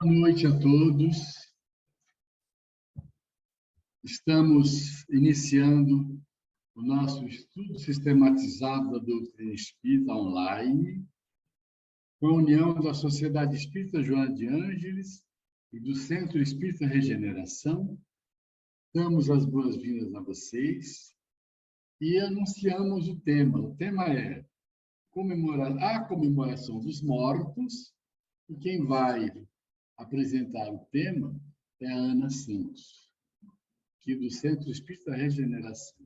Boa noite a todos. Estamos iniciando o nosso estudo sistematizado da doutrina espírita online, com a união da Sociedade Espírita Joana de Ângeles e do Centro Espírita Regeneração. Damos as boas-vindas a vocês e anunciamos o tema. O tema é a comemoração dos mortos, e quem vai apresentar o tema é a Ana Santos, aqui do Centro Espírita Regeneração.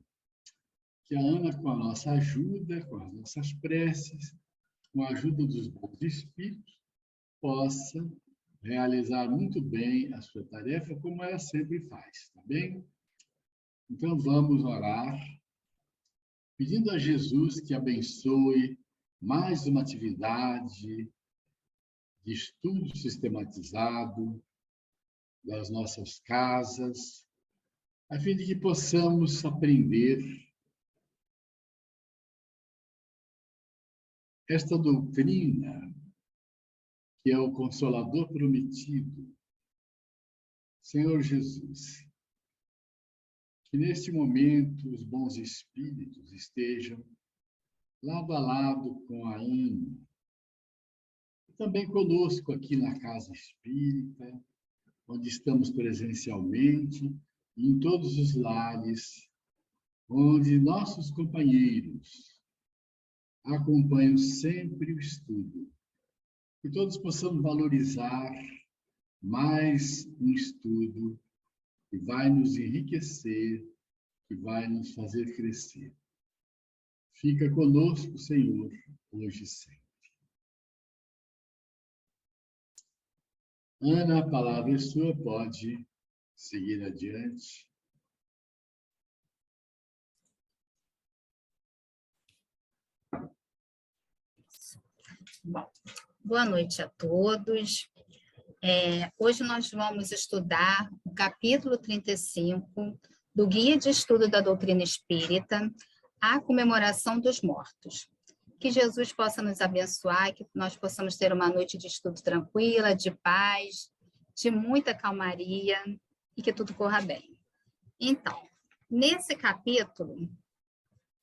Que a Ana, com a nossa ajuda, com as nossas preces, com a ajuda dos bons espíritos, possa realizar muito bem a sua tarefa, como ela sempre faz, tá bem? Então, vamos orar, pedindo a Jesus que abençoe mais uma atividade de estudo sistematizado das nossas casas, a fim de que possamos aprender esta doutrina, que é o Consolador prometido, Senhor Jesus. Que neste momento os bons espíritos estejam lado a lado com a Ana, e também conosco aqui na Casa Espírita, onde estamos presencialmente, e em todos os lares, onde nossos companheiros acompanham sempre o estudo. Que todos possamos valorizar mais um estudo que vai nos enriquecer, que vai nos fazer crescer. Fica conosco, Senhor, hoje e sempre. Ana, a palavra é sua, pode seguir adiante. Bom, boa noite a todos. Hoje nós vamos estudar o capítulo 35 do Guia de Estudo da Doutrina Espírita, a comemoração dos mortos. Que Jesus possa nos abençoar, que nós possamos ter uma noite de estudo tranquila, de paz, de muita calmaria e que tudo corra bem. Então, nesse capítulo,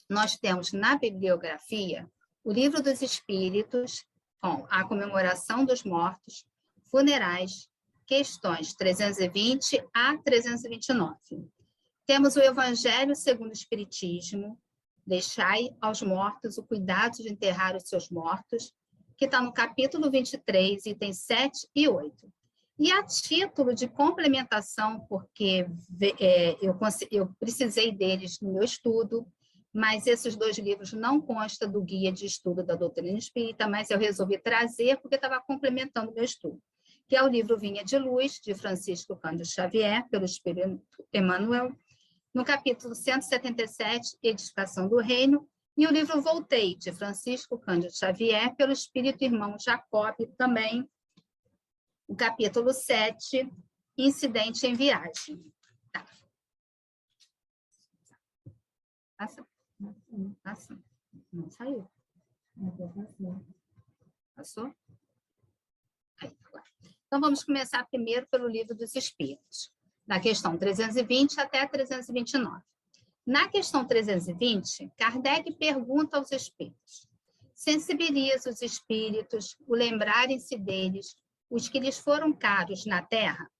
nós temos na bibliografia o Livro dos Espíritos, com a comemoração dos mortos, funerais, questões 320 a 329. Temos o Evangelho segundo o Espiritismo, deixai aos mortos o cuidado de enterrar os seus mortos, que está no capítulo 23, itens 7 e 8. E a título de complementação, porque eu precisei deles no meu estudo, mas esses dois livros não constam do Guia de Estudo da Doutrina Espírita, mas eu resolvi trazer porque estava complementando o meu estudo, que é o livro Vinha de Luz, de Francisco Cândido Xavier, pelo Espírito Emmanuel, no capítulo 177, Edificação do Reino, e o livro Voltei, de Francisco Cândido Xavier, pelo Espírito Irmão Jacob, também, o capítulo 7, Incidente em Viagem. Tá. Passa. Não saiu. Passou? Aí, agora. Então, vamos começar primeiro pelo Livro dos Espíritos, da questão 320 até 329. Na questão 320, Kardec pergunta aos espíritos: sensibiliza os espíritos o lembrarem-se deles, os que lhes foram caros na terra?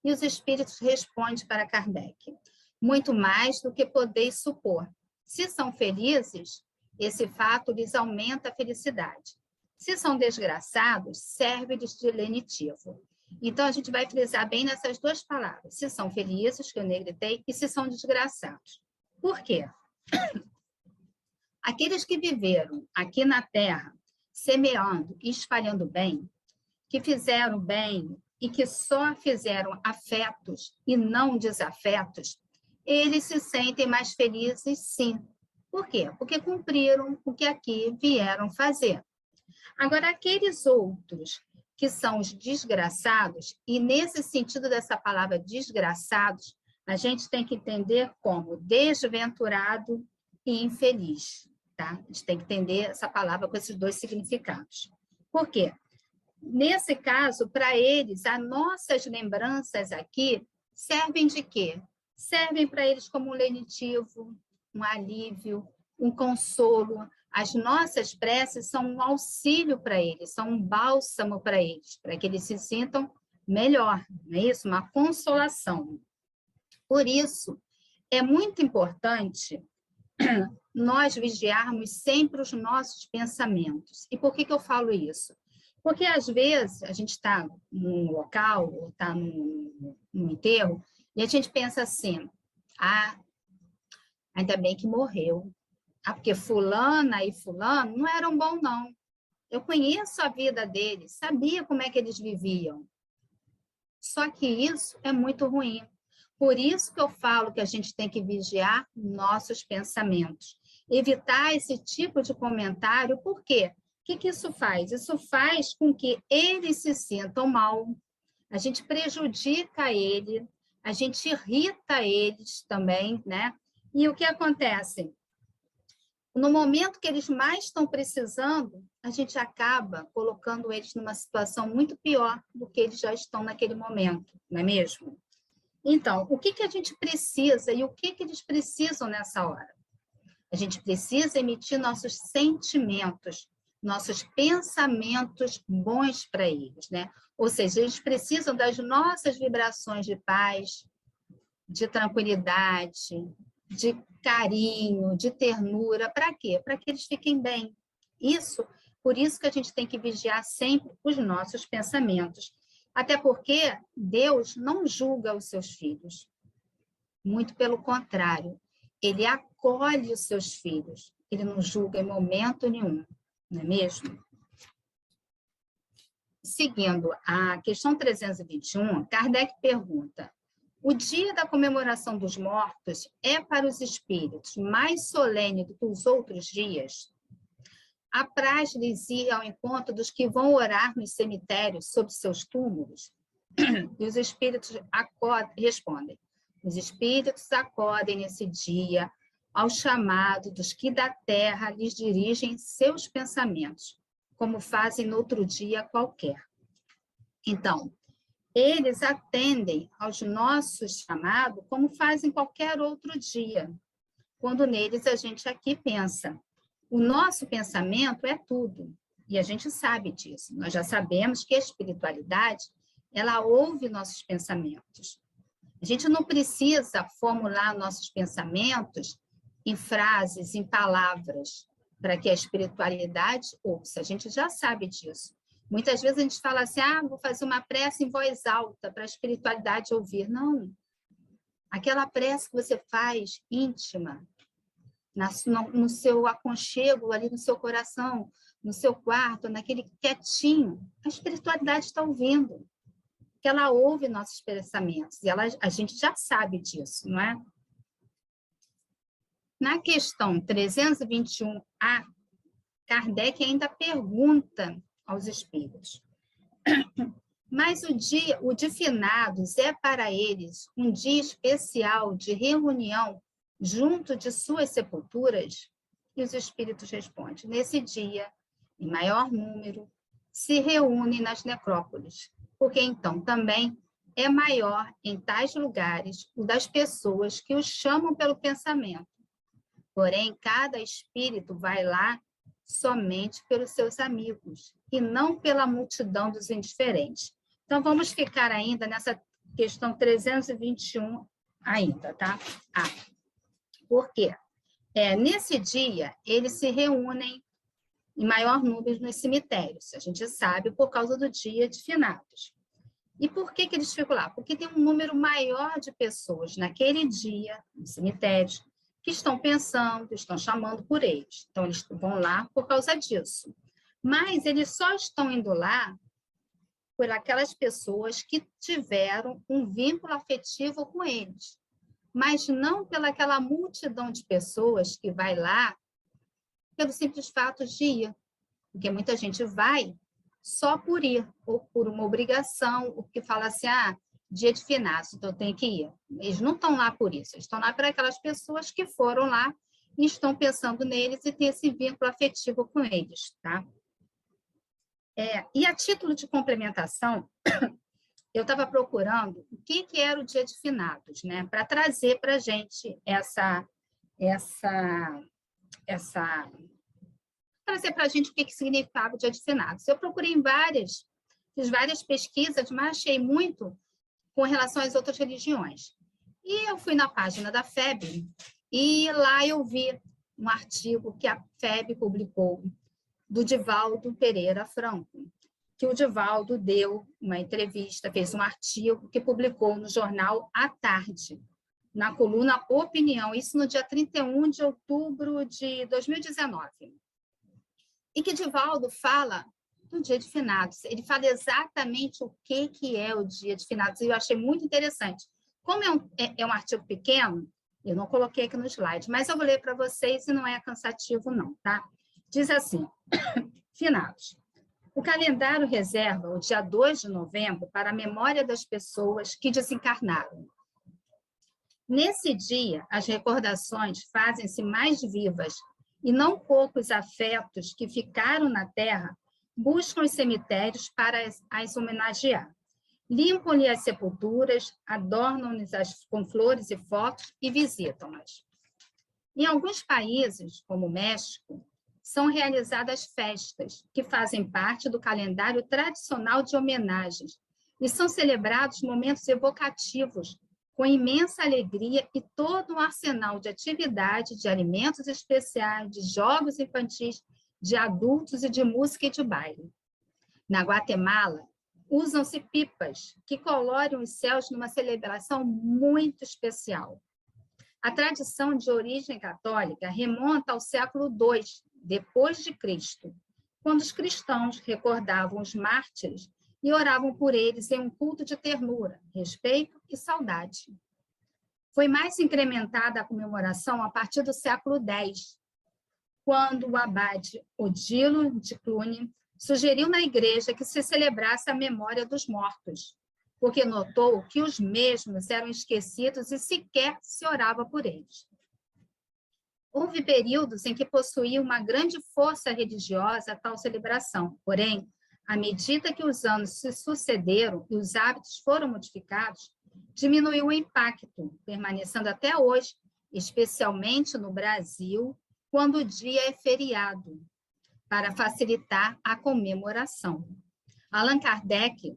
E os espíritos respondem para Kardec: muito mais do que podeis supor. Se são felizes, esse fato lhes aumenta a felicidade. Se são desgraçados, serve-lhes de lenitivo. Então, a gente vai frisar bem nessas duas palavras. Se são felizes, que eu negritei, e se são desgraçados. Por quê? Aqueles que viveram aqui na Terra, semeando e espalhando bem, que fizeram bem e que só fizeram afetos e não desafetos, eles se sentem mais felizes, sim. Por quê? Porque cumpriram o que aqui vieram fazer. Agora, aqueles outros que são os desgraçados, e nesse sentido dessa palavra desgraçados, a gente tem que entender como desventurado e infeliz, tá? A gente tem que entender essa palavra com esses dois significados. Por quê? nesse caso, para eles, as nossas lembranças aqui servem de quê? Servem para eles como um lenitivo, um alívio, um consolo. As nossas preces são um auxílio para eles, são um bálsamo para eles, para que eles se sintam melhor, não é isso? Uma consolação. Por isso, é muito importante nós vigiarmos sempre os nossos pensamentos. E por que eu falo isso? Porque, às vezes, a gente está num local, ou está num enterro, e a gente pensa assim, ainda bem que morreu. Porque fulana e fulano não eram bons, não. Eu conheço a vida deles, sabia como é que eles viviam. Só que isso é muito ruim. Por isso que eu falo que a gente tem que vigiar nossos pensamentos. Evitar esse tipo de comentário, por quê? O que isso faz? Isso faz com que eles se sintam mal, a gente prejudica ele, a gente irrita eles também, né? E o que acontece? No momento que eles mais estão precisando, a gente acaba colocando eles numa situação muito pior do que eles já estão naquele momento, não é mesmo? Então, o que a gente precisa e o que eles precisam nessa hora? A gente precisa emitir nossos sentimentos, nossos pensamentos bons para eles, né? Ou seja, eles precisam das nossas vibrações de paz, de tranquilidade, de carinho, de ternura. Para quê? Para que eles fiquem bem. Por isso que a gente tem que vigiar sempre os nossos pensamentos. Até porque Deus não julga os seus filhos. Muito pelo contrário. Ele acolhe os seus filhos. Ele não julga em momento nenhum. Não é mesmo? Seguindo a questão 321, Kardec pergunta: o dia da comemoração dos mortos é para os espíritos mais solene do que os outros dias? Apraz-lhes ir ao encontro dos que vão orar nos cemitérios sob seus túmulos? E os espíritos respondem: os espíritos acodem nesse dia ao chamado dos que da terra lhes dirigem seus pensamentos, como fazem no outro dia qualquer. Então, eles atendem aos nossos chamados como fazem qualquer outro dia, quando neles a gente aqui pensa. O nosso pensamento é tudo, e a gente sabe disso. Nós já sabemos que a espiritualidade, ela ouve nossos pensamentos. A gente não precisa formular nossos pensamentos em frases, em palavras, para que a espiritualidade ouça. A gente já sabe disso. Muitas vezes a gente fala assim, vou fazer uma prece em voz alta para a espiritualidade ouvir. Não. Aquela prece que você faz íntima, no seu aconchego, ali no seu coração, no seu quarto, naquele quietinho, a espiritualidade está ouvindo. Que ela ouve nossos pensamentos, e a gente já sabe disso, não é? Na questão 321A, Kardec ainda pergunta aos espíritos: mas o de finados é para eles um dia especial de reunião junto de suas sepulturas? E os espíritos respondem: nesse dia, em maior número, se reúnem nas necrópolis, porque então também é maior em tais lugares o das pessoas que os chamam pelo pensamento. Porém, cada espírito vai lá somente pelos seus amigos, e não pela multidão dos indiferentes. Então, vamos ficar ainda nessa questão 321 ainda, tá? Por quê? Nesse dia, eles se reúnem em maior número nos cemitérios, a gente sabe, por causa do dia de finados. E por que eles ficam lá? Porque tem um número maior de pessoas naquele dia, nos cemitérios, que estão pensando, estão chamando por eles. Então, eles vão lá por causa disso. Mas eles só estão indo lá por aquelas pessoas que tiveram um vínculo afetivo com eles, mas não pelaquela multidão de pessoas que vai lá pelo simples fato de ir, porque muita gente vai só por ir, ou por uma obrigação, ou porque fala assim, dia de finados, então eu tenho que ir. Eles não estão lá por isso, eles estão lá por aquelas pessoas que foram lá e estão pensando neles e têm esse vínculo afetivo com eles, tá? E a título de complementação, eu estava procurando o que era o Dia de Finados, né? Para trazer para a gente trazer para a gente o que significava o Dia de Finados. Eu procurei fiz várias pesquisas, mas achei muito com relação às outras religiões. E eu fui na página da FEB e lá eu vi um artigo que a FEB publicou do Divaldo Pereira Franco, que o Divaldo deu uma entrevista, fez um artigo que publicou no jornal À Tarde, na coluna Opinião, isso no dia 31 de outubro de 2019. E que Divaldo fala do Dia de Finados. Ele fala exatamente o que é o Dia de Finados, e eu achei muito interessante. Como é um artigo pequeno, eu não coloquei aqui no slide, mas eu vou ler para vocês e não é cansativo, não, tá? Diz assim, Finados. O calendário reserva o dia 2 de novembro para a memória das pessoas que desencarnaram. Nesse dia, as recordações fazem-se mais vivas e não poucos afetos que ficaram na terra buscam os cemitérios para as homenagear. Limpam-lhe as sepulturas, adornam-nas com flores e fotos e visitam-nas. Em alguns países, como o México, são realizadas festas que fazem parte do calendário tradicional de homenagens e são celebrados momentos evocativos com imensa alegria e todo um arsenal de atividade, de alimentos especiais, de jogos infantis, de adultos e de música e de baile. Na Guatemala, usam-se pipas que coloram os céus numa celebração muito especial. A tradição de origem católica remonta ao século II, depois de Cristo, quando os cristãos recordavam os mártires e oravam por eles em um culto de ternura, respeito e saudade. Foi mais incrementada a comemoração a partir do século X, quando o abade Odilo de Cluny sugeriu na igreja que se celebrasse a memória dos mortos, porque notou que os mesmos eram esquecidos e sequer se orava por eles. Houve períodos em que possuía uma grande força religiosa a tal celebração, porém, à medida que os anos se sucederam e os hábitos foram modificados, diminuiu o impacto, permanecendo até hoje, especialmente no Brasil, quando o dia é feriado, para facilitar a comemoração. Allan Kardec,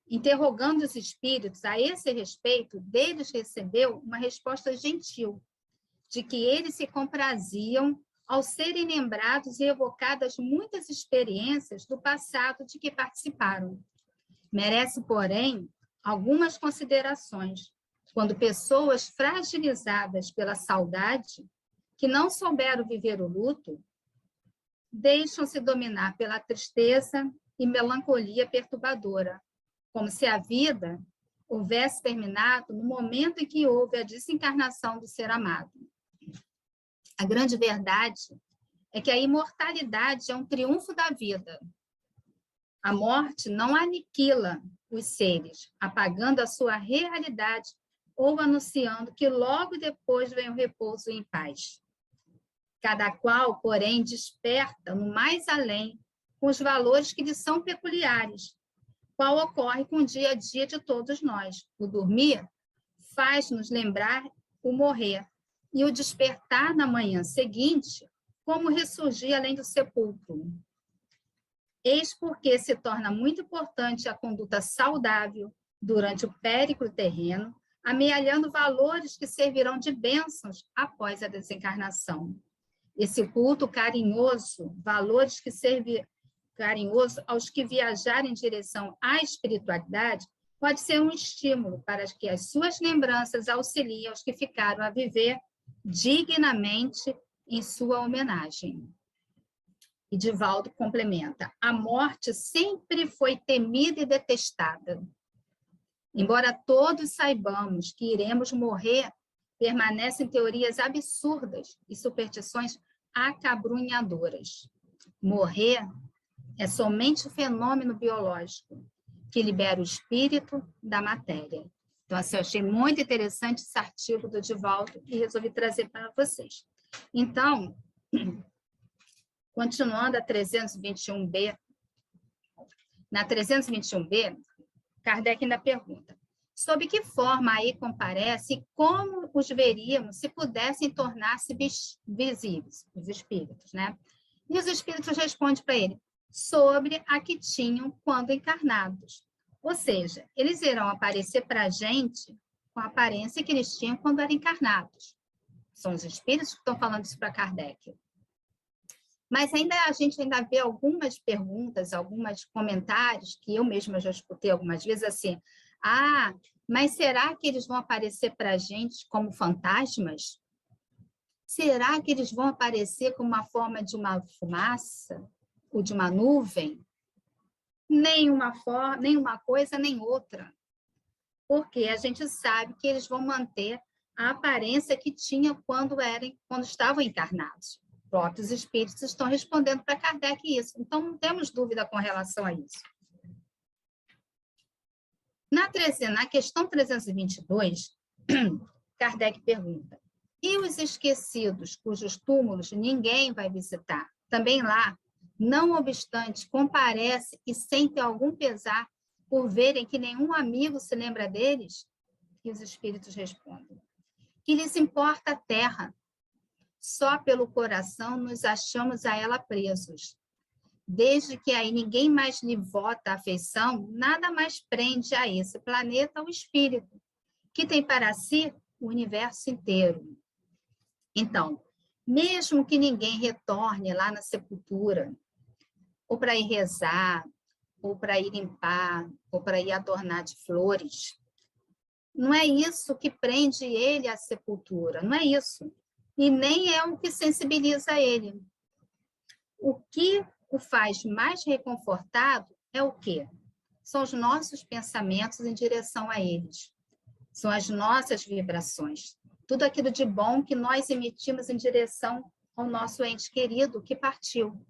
interrogando os espíritos a esse respeito, deles recebeu uma resposta gentil, de que eles se compraziam ao serem lembrados e evocadas muitas experiências do passado de que participaram. Merece, porém, algumas considerações, quando pessoas fragilizadas pela saudade, que não souberam viver o luto, deixam-se dominar pela tristeza e melancolia perturbadora, como se a vida houvesse terminado no momento em que houve a desencarnação do ser amado. A grande verdade é que a imortalidade é um triunfo da vida. A morte não aniquila os seres, apagando a sua realidade ou anunciando que logo depois vem o repouso em paz. Cada qual, porém, desperta no mais além com os valores que lhe são peculiares, qual ocorre com o dia a dia de todos nós. O dormir faz-nos lembrar o morrer, e o despertar na manhã seguinte, como ressurgir além do sepulcro. Eis porque se torna muito importante a conduta saudável durante o périplo terreno, amealhando valores que servirão de bênçãos após a desencarnação. Esse culto carinhoso, valores que servem carinhoso aos que viajarem em direção à espiritualidade, pode ser um estímulo para que as suas lembranças auxiliem aos que ficaram a viver dignamente em sua homenagem. E Divaldo complementa: a morte sempre foi temida e detestada. Embora todos saibamos que iremos morrer, permanecem teorias absurdas e superstições acabrunhadoras. Morrer é somente um fenômeno biológico que libera o espírito da matéria. Então, assim, eu achei muito interessante esse artigo do Divaldo e resolvi trazer para vocês. Então, continuando a 321B, Na 321b, Kardec ainda pergunta: sob que forma aí comparece e como os veríamos se pudessem tornar-se visíveis, os espíritos, né? E os espíritos respondem para ele: sobre a que tinham quando encarnados. Ou seja, eles irão aparecer para a gente com a aparência que eles tinham quando eram encarnados. São os espíritos que estão falando isso para Kardec. Mas a gente ainda vê algumas perguntas, alguns comentários, que eu mesma já escutei algumas vezes, assim: ah, mas será que eles vão aparecer para a gente como fantasmas? Será que eles vão aparecer com uma forma de uma fumaça ou de uma nuvem? Nem uma coisa, nem outra. Porque a gente sabe que eles vão manter a aparência que tinham quando estavam encarnados. Os próprios espíritos estão respondendo para Kardec isso. Então, não temos dúvida com relação a isso. Na questão 322, Kardec pergunta: e os esquecidos, cujos túmulos ninguém vai visitar? Também lá, não obstante, comparece e sente algum pesar por verem que nenhum amigo se lembra deles? E os espíritos respondem: que lhes importa a terra? Só pelo coração nos achamos a ela presos. Desde que aí ninguém mais lhe vota a afeição, nada mais prende a esse planeta o espírito, que tem para si o universo inteiro. Então, mesmo que ninguém retorne lá na sepultura, ou para ir rezar, ou para ir limpar, ou para ir adornar de flores, não é isso que prende ele à sepultura, não é isso. E nem é o que sensibiliza ele. O que o faz mais reconfortado é o quê? São os nossos pensamentos em direção a eles. São as nossas vibrações. Tudo aquilo de bom que nós emitimos em direção ao nosso ente querido que partiu.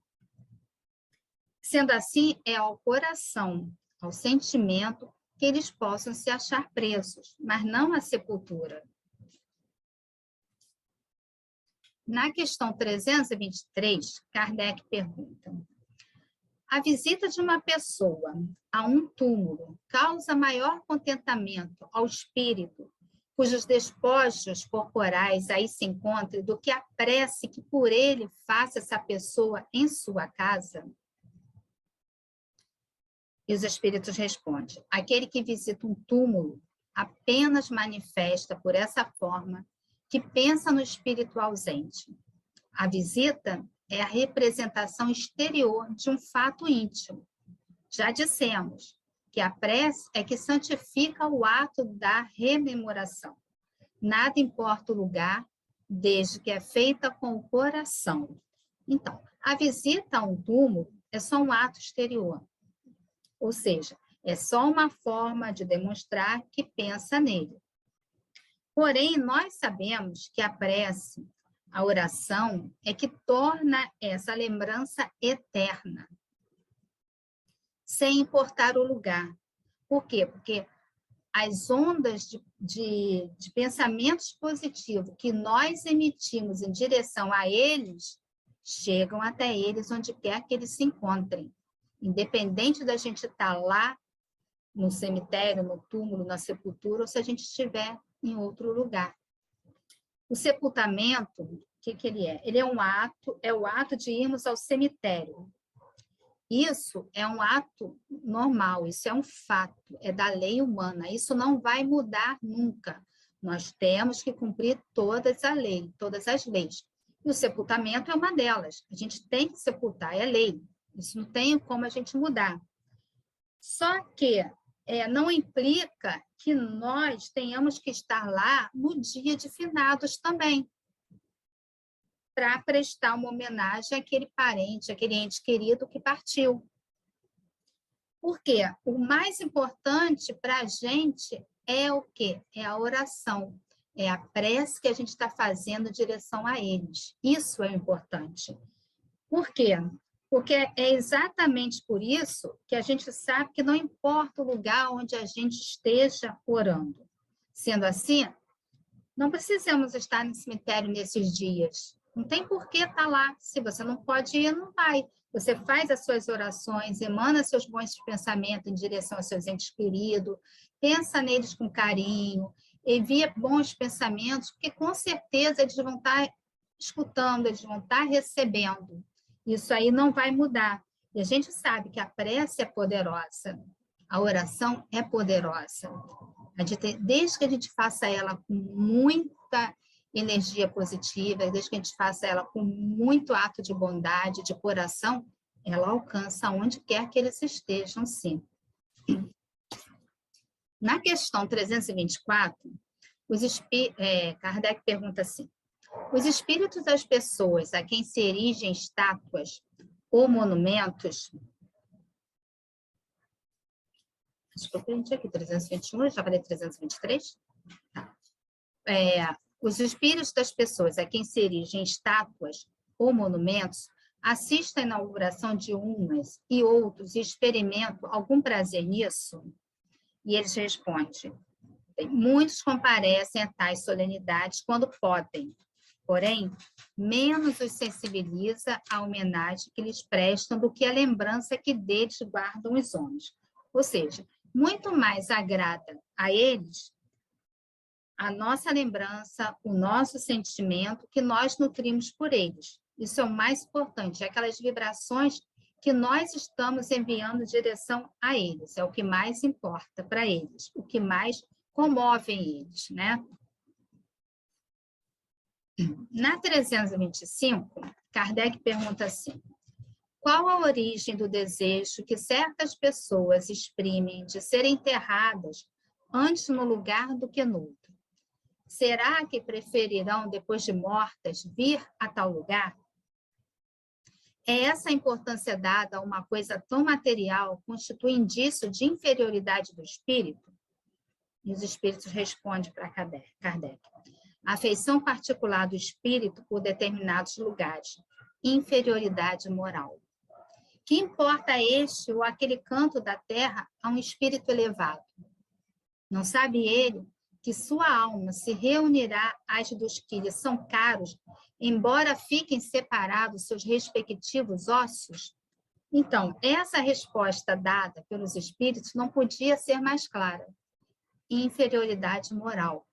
Sendo assim, é ao coração, ao sentimento, que eles possam se achar presos, mas não à sepultura. Na questão 323, Kardec pergunta: a visita de uma pessoa a um túmulo causa maior contentamento ao espírito, cujos despojos corporais aí se encontrem, do que a prece que por ele faça essa pessoa em sua casa? E os espíritos respondem: aquele que visita um túmulo apenas manifesta por essa forma que pensa no espírito ausente. A visita é a representação exterior de um fato íntimo. Já dissemos que a prece é que santifica o ato da rememoração. Nada importa o lugar, desde que é feita com o coração. Então, a visita a um túmulo é só um ato exterior. Ou seja, é só uma forma de demonstrar que pensa nele. Porém, nós sabemos que a prece, a oração, é que torna essa lembrança eterna, sem importar o lugar. Por quê? Porque as ondas de pensamentos positivos que nós emitimos em direção a eles, chegam até eles onde quer que eles se encontrem. Independente da gente estar lá no cemitério, no túmulo, na sepultura, ou se a gente estiver em outro lugar. O sepultamento, o que ele é? Ele é o ato de irmos ao cemitério. Isso é um ato normal, isso é um fato, é da lei humana, isso não vai mudar nunca. Nós temos que cumprir todas as leis. E o sepultamento é uma delas. A gente tem que sepultar, é lei. Isso não tem como a gente mudar. Só que não implica que nós tenhamos que estar lá no dia de finados também, para prestar uma homenagem àquele parente, àquele ente querido que partiu. Por quê? O mais importante para a gente é o quê? É a oração, é a prece que a gente está fazendo em direção a eles. Isso é importante. Por quê? Porque é exatamente por isso que a gente sabe que não importa o lugar onde a gente esteja orando. Sendo assim, não precisamos estar no cemitério nesses dias. Não tem por que estar lá. Se você não pode ir, não vai. Você faz as suas orações, emana seus bons pensamentos em direção aos seus entes queridos, pensa neles com carinho, envia bons pensamentos, porque com certeza eles vão estar escutando, eles vão estar recebendo. Isso aí não vai mudar. E a gente sabe que a prece é poderosa, a oração é poderosa. Desde que a gente faça ela com muita energia positiva, desde que a gente faça ela com muito ato de bondade, de coração, ela alcança onde quer que eles estejam, sim. Na questão 324, Kardec pergunta assim: os espíritos das pessoas a quem se erigem estátuas ou monumentos... Acho que eu perdi aqui, 321, eu já falei 323? Tá. Os espíritos das pessoas a quem se erigem estátuas ou monumentos assistem à inauguração de umas e outros e experimentam algum prazer nisso? E eles respondem: muitos comparecem a tais solenidades quando podem, porém, menos os sensibiliza a homenagem que lhes prestam do que a lembrança que deles guardam os homens. Ou seja, muito mais agrada a eles a nossa lembrança, o nosso sentimento que nós nutrimos por eles. Isso é o mais importante, é aquelas vibrações que nós estamos enviando em direção a eles, é o que mais importa para eles, o que mais comove eles, né? Na 325, Kardec pergunta assim: qual a origem do desejo que certas pessoas exprimem de serem enterradas antes no lugar do que no outro? Será que preferirão, depois de mortas, vir a tal lugar? É essa importância dada a uma coisa tão material constitui indício de inferioridade do espírito? E os espíritos respondem para Kardec: a afeição particular do espírito por determinados lugares, inferioridade moral. Que importa este ou aquele canto da terra a um espírito elevado? Não sabe ele que sua alma se reunirá às dos que lhe são caros, embora fiquem separados seus respectivos ossos? Então, essa resposta dada pelos espíritos não podia ser mais clara. Inferioridade moral.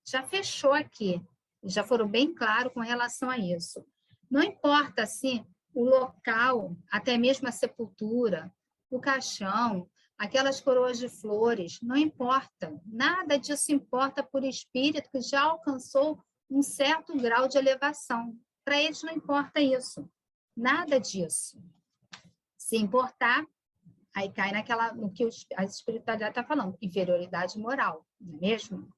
Já fechou aqui, já foram bem claros com relação a isso. Não importa, assim, o local, até mesmo a sepultura, o caixão, aquelas coroas de flores, não importa. Nada disso importa por espírito que já alcançou um certo grau de elevação. Para eles não importa isso. Nada disso. Se importar, aí cai no que a espiritualidade está falando, inferioridade moral, não é mesmo?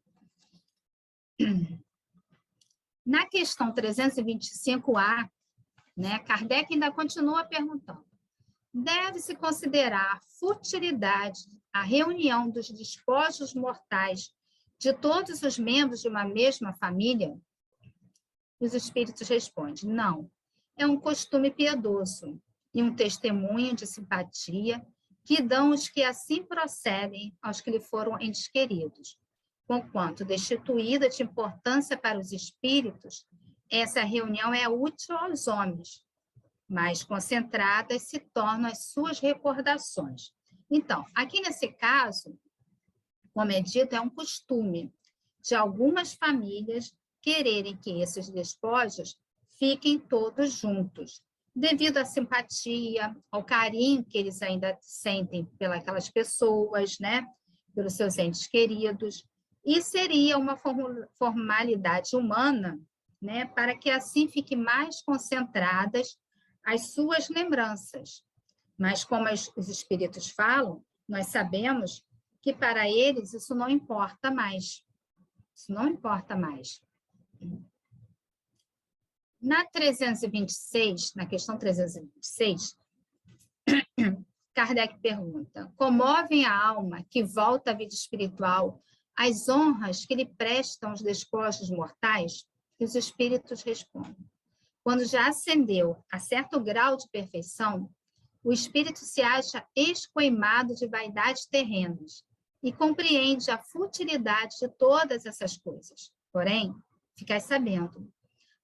Na questão 325A, né, Kardec ainda continua perguntando: deve-se considerar futilidade a reunião dos despojos mortais de todos os membros de uma mesma família? Os espíritos respondem: não. É um costume piedoso e um testemunho de simpatia que dão os que assim procedem aos que lhe foram entes queridos. Conquanto destituída de importância para os espíritos, essa reunião é útil aos homens, mas concentradas se tornam as suas recordações. Então, aqui nesse caso, como é dito, é um costume de algumas famílias quererem que esses despojos fiquem todos juntos, devido à simpatia, ao carinho que eles ainda sentem pelas pessoas, né? Pelos seus entes queridos, e seria uma formalidade humana, né? Para que assim fiquem mais concentradas as suas lembranças. Mas, como os espíritos falam, nós sabemos que para eles isso não importa mais. Isso não importa mais. Na 326, na questão 326, Kardec pergunta: comovem a alma que volta à vida espiritual as honras que lhe prestam os despojos mortais? E os espíritos respondem: quando já ascendeu a certo grau de perfeição, o espírito se acha escoimado de vaidades terrenas e compreende a futilidade de todas essas coisas. Porém, ficai sabendo,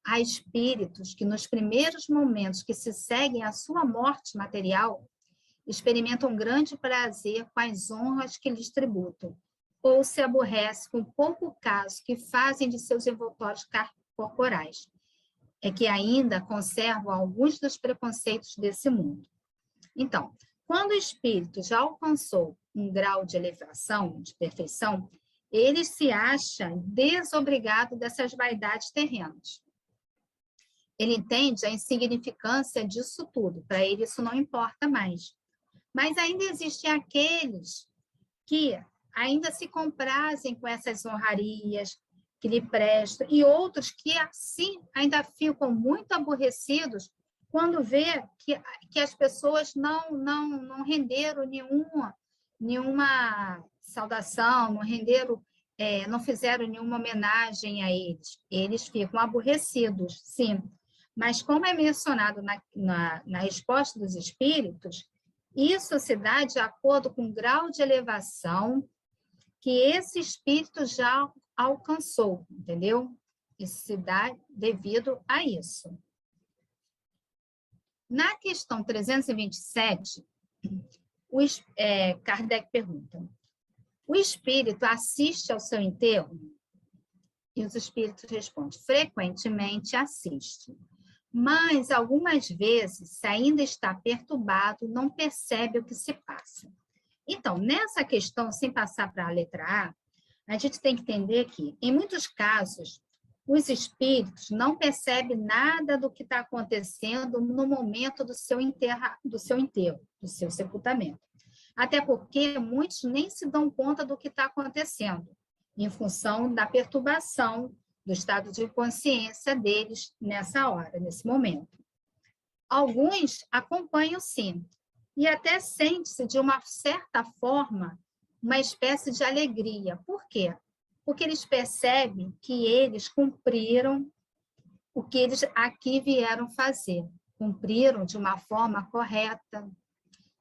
há espíritos que nos primeiros momentos que se seguem à sua morte material, experimentam grande prazer com as honras que lhes tributam, ou se aborrece com pouco caso que fazem de seus envoltórios corporais. É que ainda conservam alguns dos preconceitos desse mundo. Então, quando o espírito já alcançou um grau de elevação, de perfeição, ele se acha desobrigado dessas vaidades terrenas. Ele entende a insignificância disso tudo, para ele isso não importa mais. Mas ainda existem aqueles que ainda se comprazem com essas honrarias que lhe prestam, e outros que, assim, ainda ficam muito aborrecidos quando vê que as pessoas não renderam nenhuma saudação, não fizeram nenhuma homenagem a eles. Eles ficam aborrecidos, sim. Mas, como é mencionado na resposta dos espíritos, isso se dá de acordo com o grau de elevação que esse espírito já alcançou, entendeu? Isso se dá devido a isso. Na questão 327, Kardec pergunta: o espírito assiste ao seu enterro? E os espíritos respondem: frequentemente assiste. Mas, algumas vezes, se ainda está perturbado, não percebe o que se passa. Então, nessa questão, sem passar para a letra A gente tem que entender que, em muitos casos, os espíritos não percebem nada do que está acontecendo no momento do seu enterro, do seu sepultamento. Até porque muitos nem se dão conta do que está acontecendo, em função da perturbação do estado de consciência deles nessa hora, nesse momento. Alguns acompanham, sim, e até sente-se, de uma certa forma, uma espécie de alegria. Por quê? Porque eles percebem que eles cumpriram o que eles aqui vieram fazer. Cumpriram de uma forma correta,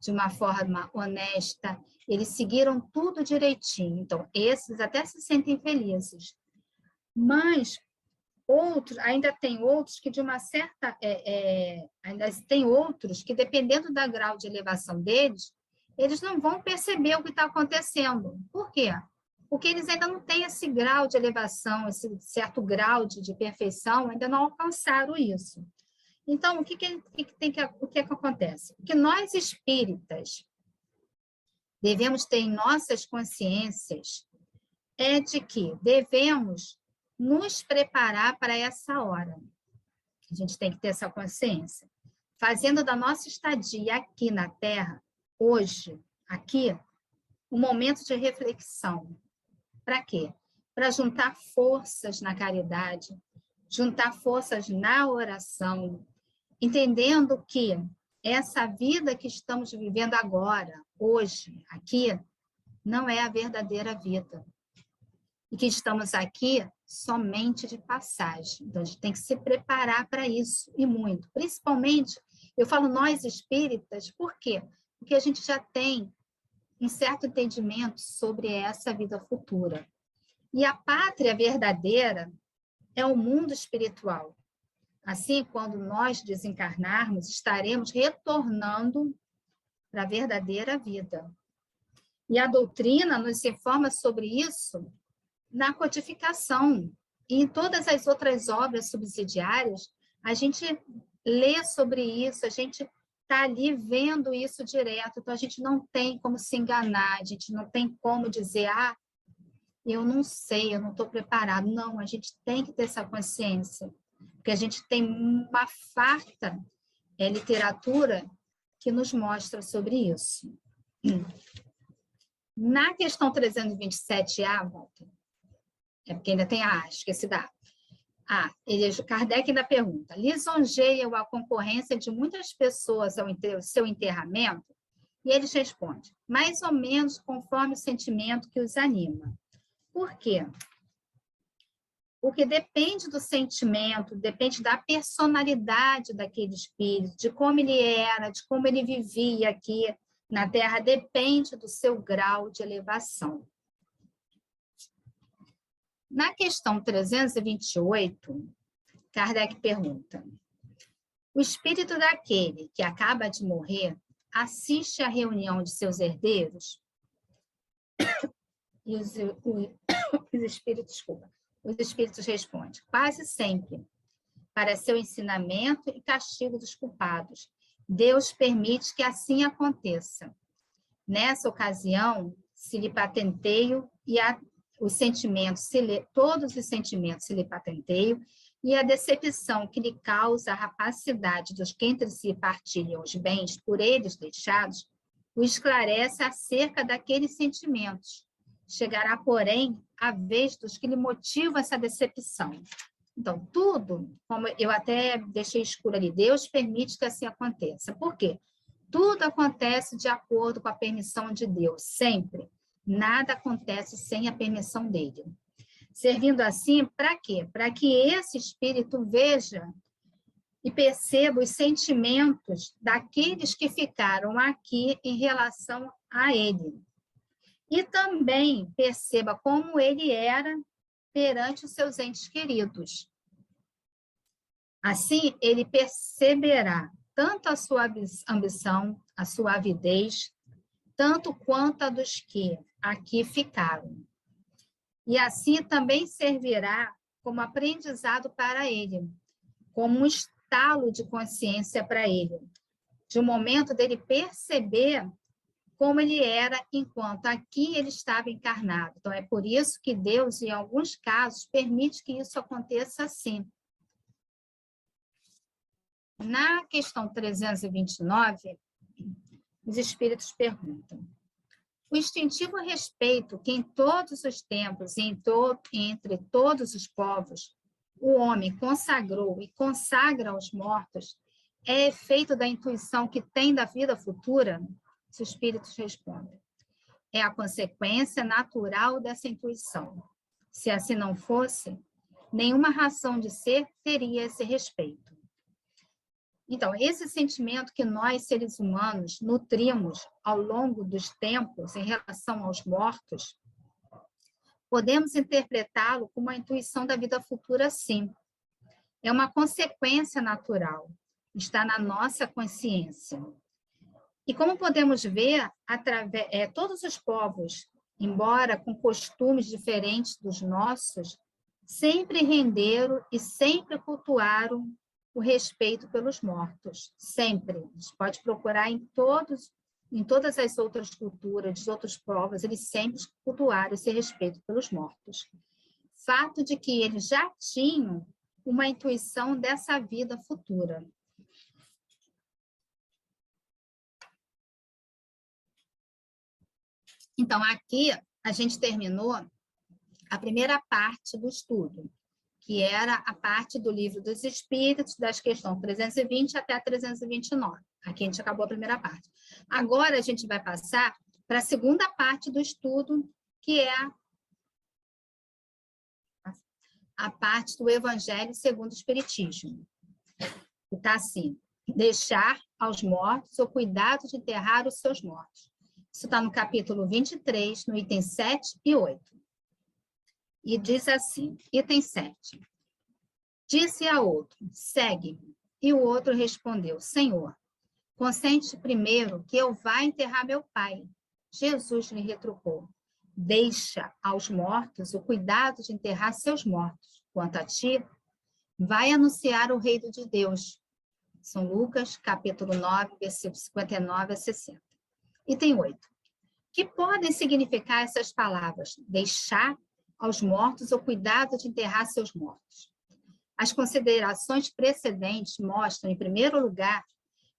de uma forma honesta, eles seguiram tudo direitinho. Então, esses até se sentem felizes. Mas ainda tem outros que, de uma certa... ainda tem outros que, dependendo do grau de elevação deles, eles não vão perceber o que está acontecendo. Por quê? Porque eles ainda não têm esse grau de elevação, esse certo grau de perfeição, ainda não alcançaram isso. Então, o que acontece? O que nós espíritas devemos ter em nossas consciências é de que devemos nos preparar para essa hora. A gente tem que ter essa consciência. Fazendo da nossa estadia aqui na Terra, hoje, aqui, um momento de reflexão. Para quê? Para juntar forças na caridade, juntar forças na oração, entendendo que essa vida que estamos vivendo agora, hoje, aqui, não é a verdadeira vida. E que estamos aqui somente de passagem. Então, a gente tem que se preparar para isso, e muito. Principalmente, eu falo nós espíritas, por quê? Porque a gente já tem um certo entendimento sobre essa vida futura. E a pátria verdadeira é o mundo espiritual. Assim, quando nós desencarnarmos, estaremos retornando para a verdadeira vida. E a doutrina nos informa sobre isso na codificação. E em todas as outras obras subsidiárias, a gente lê sobre isso, a gente está ali vendo isso direto. Então, a gente não tem como se enganar, a gente não tem como dizer, eu não sei, eu não estou preparado. Não, a gente tem que ter essa consciência, porque a gente tem uma farta literatura que nos mostra sobre isso. Na questão 327A, Walter, porque ainda tem esqueci da Kardec ainda pergunta: lisonjeia a concorrência de muitas pessoas ao seu enterramento? E eles respondem: mais ou menos conforme o sentimento que os anima. Por quê? Porque depende do sentimento, depende da personalidade daquele espírito, de como ele era, de como ele vivia aqui na Terra, depende do seu grau de elevação. Na questão 328, Kardec pergunta: o espírito daquele que acaba de morrer assiste à reunião de seus herdeiros? E os espíritos respondem: quase sempre, para seu ensinamento e castigo dos culpados. Deus permite que assim aconteça. Nessa ocasião, se lhe patenteio e os sentimentos, todos os sentimentos se lhe patenteiam, e a decepção que lhe causa a rapacidade dos que entre si partilham os bens por eles deixados, o esclarece acerca daqueles sentimentos. Chegará, porém, a vez dos que lhe motivam essa decepção. Então, tudo, como eu até deixei escuro ali, Deus permite que assim aconteça. Por quê? Tudo acontece de acordo com a permissão de Deus, sempre. Nada acontece sem a permissão dele. Servindo assim, para quê? Para que esse espírito veja e perceba os sentimentos daqueles que ficaram aqui em relação a ele. E também perceba como ele era perante os seus entes queridos. Assim, ele perceberá tanto a sua ambição, a sua avidez, tanto quanto a dos que aqui ficaram. E assim também servirá como aprendizado para ele, como um estalo de consciência para ele, de um momento dele perceber como ele era enquanto aqui ele estava encarnado. Então, é por isso que Deus, em alguns casos, permite que isso aconteça assim. Na questão 329, os espíritos perguntam: o instintivo respeito que em todos os tempos e entre todos os povos o homem consagrou e consagra aos mortos é efeito da intuição que tem da vida futura? Os espíritos respondem: é a consequência natural dessa intuição. Se assim não fosse, nenhuma razão de ser teria esse respeito. Então, esse sentimento que nós, seres humanos, nutrimos ao longo dos tempos em relação aos mortos, podemos interpretá-lo como a intuição da vida futura, sim. É uma consequência natural, está na nossa consciência. E como podemos ver, todos os povos, embora com costumes diferentes dos nossos, sempre renderam e sempre cultuaram o respeito pelos mortos, sempre. A gente pode procurar em todas as outras culturas, dos outros povos, eles sempre cultuaram esse respeito pelos mortos. Fato de que eles já tinham uma intuição dessa vida futura. Então, aqui a gente terminou a primeira parte do estudo, que era a parte do Livro dos Espíritos, das questões 320 até 329. Aqui a gente acabou a primeira parte. Agora a gente vai passar para a segunda parte do estudo, que é a parte do Evangelho segundo o Espiritismo. Que está assim: deixar aos mortos o cuidado de enterrar os seus mortos. Isso está no capítulo 23, no item 7 e 8. E diz assim, item 7. Disse a outro: segue-me. E o outro respondeu: Senhor, consente primeiro que eu vá enterrar meu pai. Jesus lhe retrucou: deixa aos mortos o cuidado de enterrar seus mortos. Quanto a ti, vai anunciar o reino de Deus. São Lucas, capítulo 9, versículos 59 a 60. Item 8. Que podem significar essas palavras? Deixar aos mortos o cuidado de enterrar seus mortos. As considerações precedentes mostram, em primeiro lugar,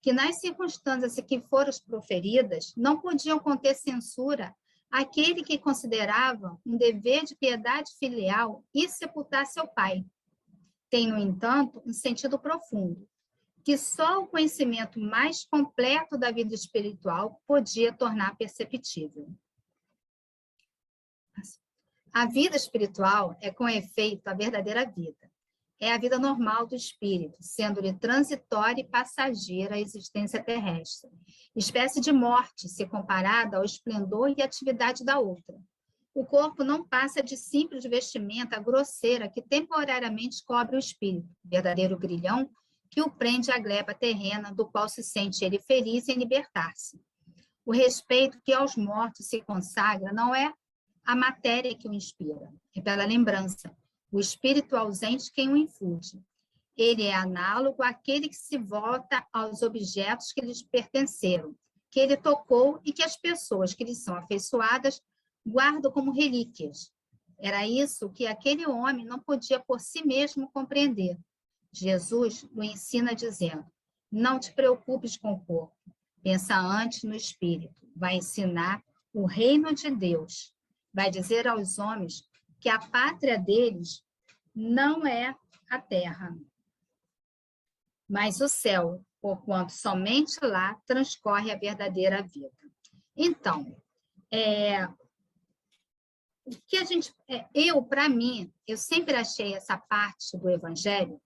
que nas circunstâncias que foram proferidas, não podiam conter censura àquele que considerava um dever de piedade filial e sepultar seu pai. Tem, no entanto, um sentido profundo, que só o conhecimento mais completo da vida espiritual podia tornar perceptível. A vida espiritual é, com efeito, a verdadeira vida. É a vida normal do espírito, sendo-lhe transitória e passageira a existência terrestre, espécie de morte, se comparada ao esplendor e atividade da outra. O corpo não passa de simples vestimenta grosseira que temporariamente cobre o espírito, verdadeiro grilhão que o prende à gleba terrena, do qual se sente ele feliz em libertar-se. O respeito que aos mortos se consagra não é a matéria que o inspira, é pela lembrança, o espírito ausente quem o infunde. Ele é análogo àquele que se volta aos objetos que lhes pertenceram, que ele tocou e que as pessoas que lhe são afeiçoadas guardam como relíquias. Era isso que aquele homem não podia por si mesmo compreender. Jesus o ensina dizendo, não te preocupes com o corpo, pensa antes no espírito, vai ensinar o reino de Deus, vai dizer aos homens que a pátria deles não é a terra, mas o céu, porquanto somente lá transcorre a verdadeira vida. Então, o que a gente, para mim, eu sempre achei essa parte do Evangelho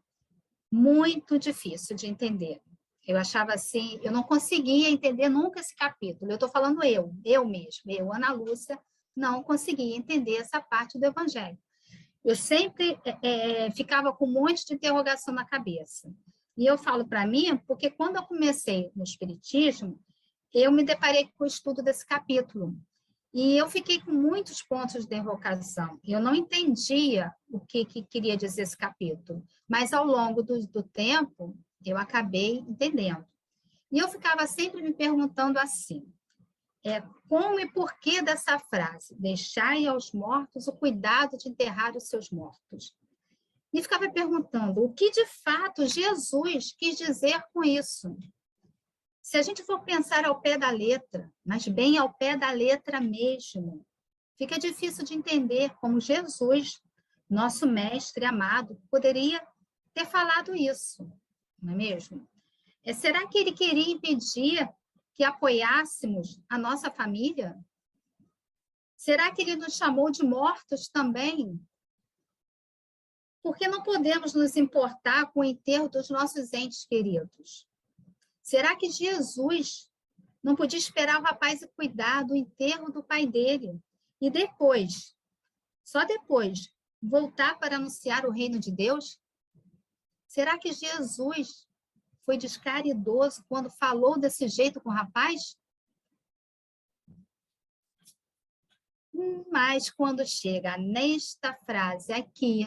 muito difícil de entender. Eu achava assim, eu não conseguia entender nunca esse capítulo. Eu estou falando eu mesma, Ana Lúcia, não conseguia entender essa parte do Evangelho. Eu sempre ficava com um monte de interrogação na cabeça. E eu falo para mim, porque quando eu comecei no Espiritismo, eu me deparei com o estudo desse capítulo. E eu fiquei com muitos pontos de interrogação. Eu não entendia o que queria dizer esse capítulo, mas ao longo do tempo, eu acabei entendendo. E eu ficava sempre me perguntando assim, como e por que dessa frase? Deixai aos mortos o cuidado de enterrar os seus mortos. E ficava perguntando, o que de fato Jesus quis dizer com isso? Se a gente for pensar ao pé da letra, mas bem ao pé da letra mesmo, fica difícil de entender como Jesus, nosso mestre amado, poderia ter falado isso, não é mesmo? Será que ele queria impedir que apoiássemos a nossa família? Será que ele nos chamou de mortos também? Porque não podemos nos importar com o enterro dos nossos entes queridos. Será que Jesus não podia esperar o rapaz e cuidar do enterro do pai dele? E depois, só depois, voltar para anunciar o reino de Deus? Será que Jesus foi descaridoso quando falou desse jeito com o rapaz? Mas quando chega nesta frase aqui,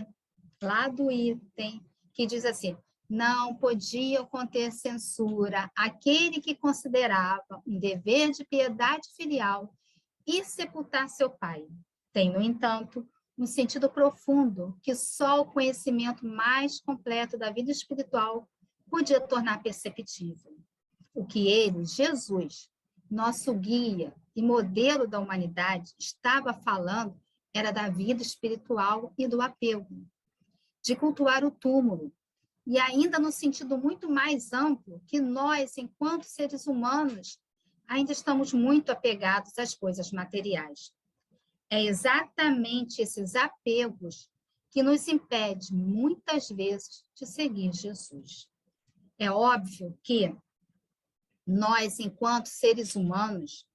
lá do item, que diz assim, não podia conter censura aquele que considerava um dever de piedade filial e sepultar seu pai. Tem, no entanto, um sentido profundo que só o conhecimento mais completo da vida espiritual podia tornar perceptível. O que ele, Jesus, nosso guia e modelo da humanidade, estava falando era da vida espiritual e do apego, de cultuar o túmulo, e ainda no sentido muito mais amplo, que nós, enquanto seres humanos, ainda estamos muito apegados às coisas materiais. É exatamente esses apegos que nos impedem, muitas vezes, de seguir Jesus. É óbvio que nós, enquanto seres humanos,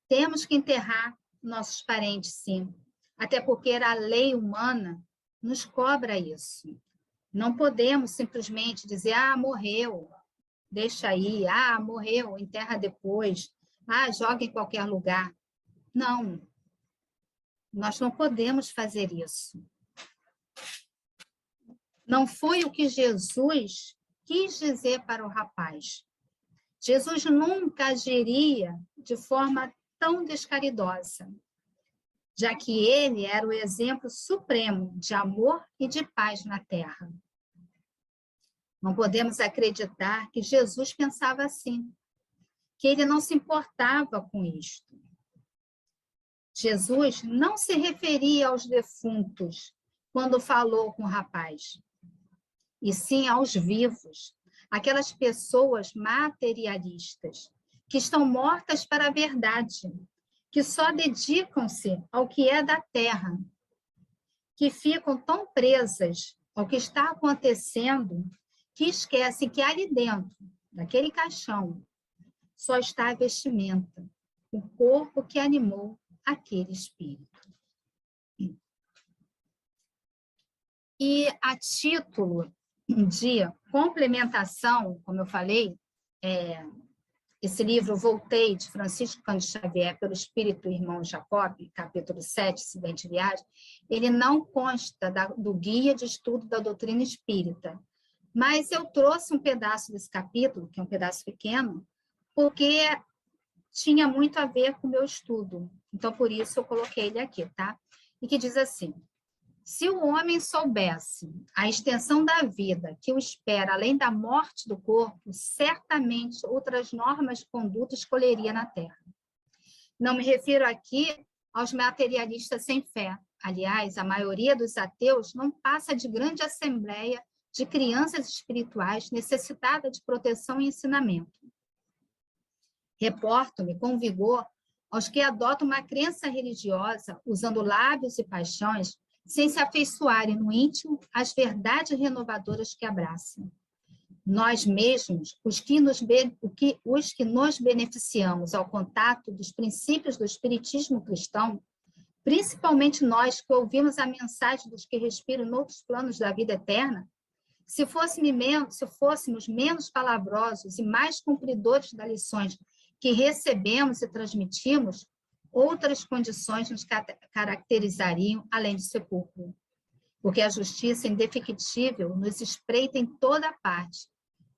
temos que enterrar nossos parentes, sim, até porque a lei humana nos cobra isso. Não podemos simplesmente dizer, morreu, deixa aí, morreu, enterra depois, joga em qualquer lugar. Não, nós não podemos fazer isso. Não foi o que Jesus quis dizer para o rapaz. Jesus nunca agiria de forma tão descaridosa, já que ele era o exemplo supremo de amor e de paz na terra. Não podemos acreditar que Jesus pensava assim, que ele não se importava com isto. Jesus não se referia aos defuntos quando falou com o rapaz, e sim aos vivos, aquelas pessoas materialistas que estão mortas para a verdade, que só dedicam-se ao que é da terra, que ficam tão presas ao que está acontecendo que esquecem que ali dentro, naquele caixão, só está a vestimenta, o corpo que animou aquele espírito. E a título de complementação, como eu falei, esse livro, Voltei, de Francisco Cândido Xavier, pelo Espírito do Irmão Jacob, capítulo 7, Acidente de Viagem, ele não consta do Guia de Estudo da Doutrina Espírita. Mas eu trouxe um pedaço desse capítulo, que é um pedaço pequeno, porque tinha muito a ver com o meu estudo. Então, por isso, eu coloquei ele aqui, tá? E que diz assim: se o homem soubesse a extensão da vida que o espera além da morte do corpo, certamente outras normas de conduta escolheria na Terra. Não me refiro aqui aos materialistas sem fé. Aliás, a maioria dos ateus não passa de grande assembleia de crianças espirituais necessitadas de proteção e ensinamento. Reporto-me com vigor aos que adotam uma crença religiosa, usando lábios e paixões, sem se afeiçoarem no íntimo às verdades renovadoras que abraçam. Nós mesmos, os que nos beneficiamos ao contato dos princípios do espiritismo cristão, principalmente nós que ouvimos a mensagem dos que respiram em outros planos da vida eterna, se fôssemos menos palavrosos e mais cumpridores das lições que recebemos e transmitimos, outras condições nos caracterizariam além de sepulcro. Porque a justiça indefectível nos espreita em toda parte,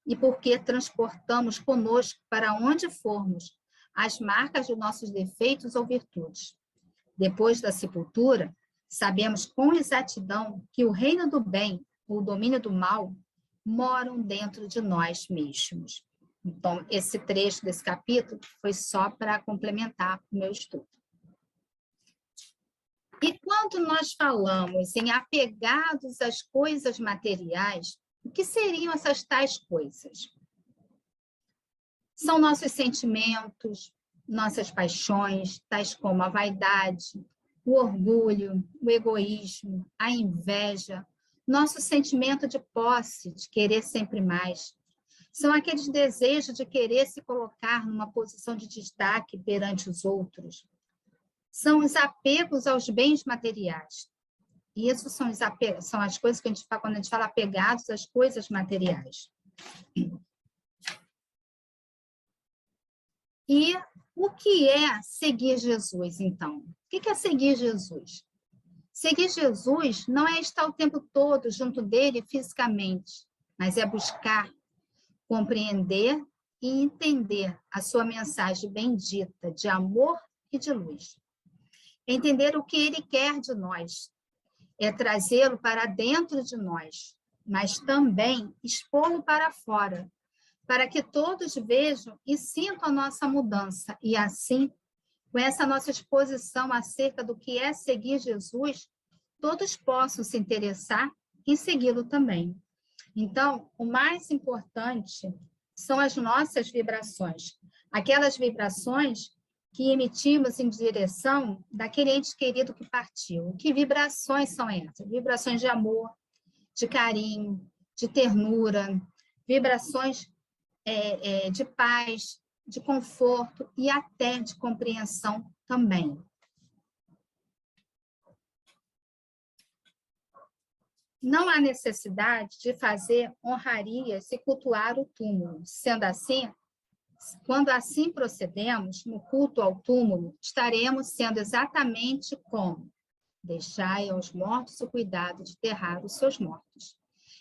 e porque transportamos conosco, para onde formos, as marcas de nossos defeitos ou virtudes. Depois da sepultura, sabemos com exatidão que o reino do bem, ou o domínio do mal, moram dentro de nós mesmos. Então, esse trecho desse capítulo foi só para complementar o meu estudo. E quando nós falamos em apegados às coisas materiais, o que seriam essas tais coisas? São nossos sentimentos, nossas paixões, tais como a vaidade, o orgulho, o egoísmo, a inveja, nosso sentimento de posse, de querer sempre mais. São aqueles desejos de querer se colocar numa posição de destaque perante os outros. São os apegos aos bens materiais. E isso são as coisas que a gente fala quando a gente fala apegados às coisas materiais. E o que é seguir Jesus, então? O que é seguir Jesus? Seguir Jesus não é estar o tempo todo junto dele fisicamente, mas é buscar, compreender e entender a sua mensagem bendita de amor e de luz. Entender o que ele quer de nós, é trazê-lo para dentro de nós, mas também expô-lo para fora, para que todos vejam e sintam a nossa mudança. E assim, com essa nossa exposição acerca do que é seguir Jesus, todos possam se interessar em segui-lo também. Então, o mais importante são as nossas vibrações, aquelas vibrações que emitimos em direção daquele ente querido que partiu. Que vibrações são essas? Vibrações de amor, de carinho, de ternura, vibrações de paz, de conforto e até de compreensão também. Não há necessidade de fazer honrarias e cultuar o túmulo. Sendo assim, quando assim procedemos, no culto ao túmulo, estaremos sendo exatamente como: deixai aos mortos o cuidado de enterrar os seus mortos.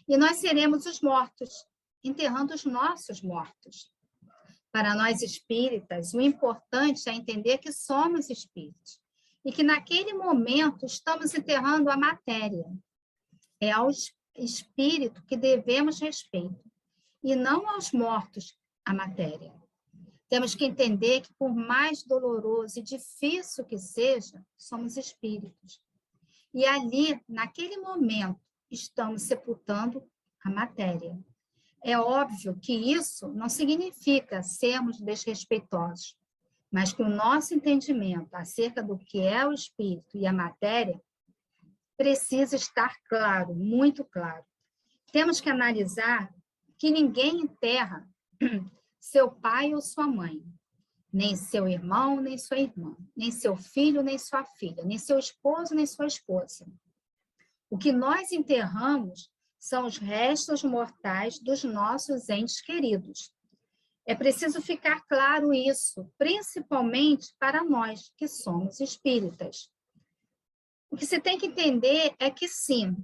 E nós seremos os mortos, enterrando os nossos mortos. Para nós espíritas, o importante é entender que somos espíritos e que naquele momento estamos enterrando a matéria. É ao espírito que devemos respeito, e não aos mortos a matéria. Temos que entender que, por mais doloroso e difícil que seja, somos espíritos. E ali, naquele momento, estamos sepultando a matéria. É óbvio que isso não significa sermos desrespeitosos, mas que o nosso entendimento acerca do que é o espírito e a matéria precisa estar claro, muito claro. Temos que analisar que ninguém enterra seu pai ou sua mãe, nem seu irmão, nem sua irmã, nem seu filho, nem sua filha, nem seu esposo, nem sua esposa. O que nós enterramos são os restos mortais dos nossos entes queridos. É preciso ficar claro isso, principalmente para nós que somos espíritas. O que você tem que entender é que, sim,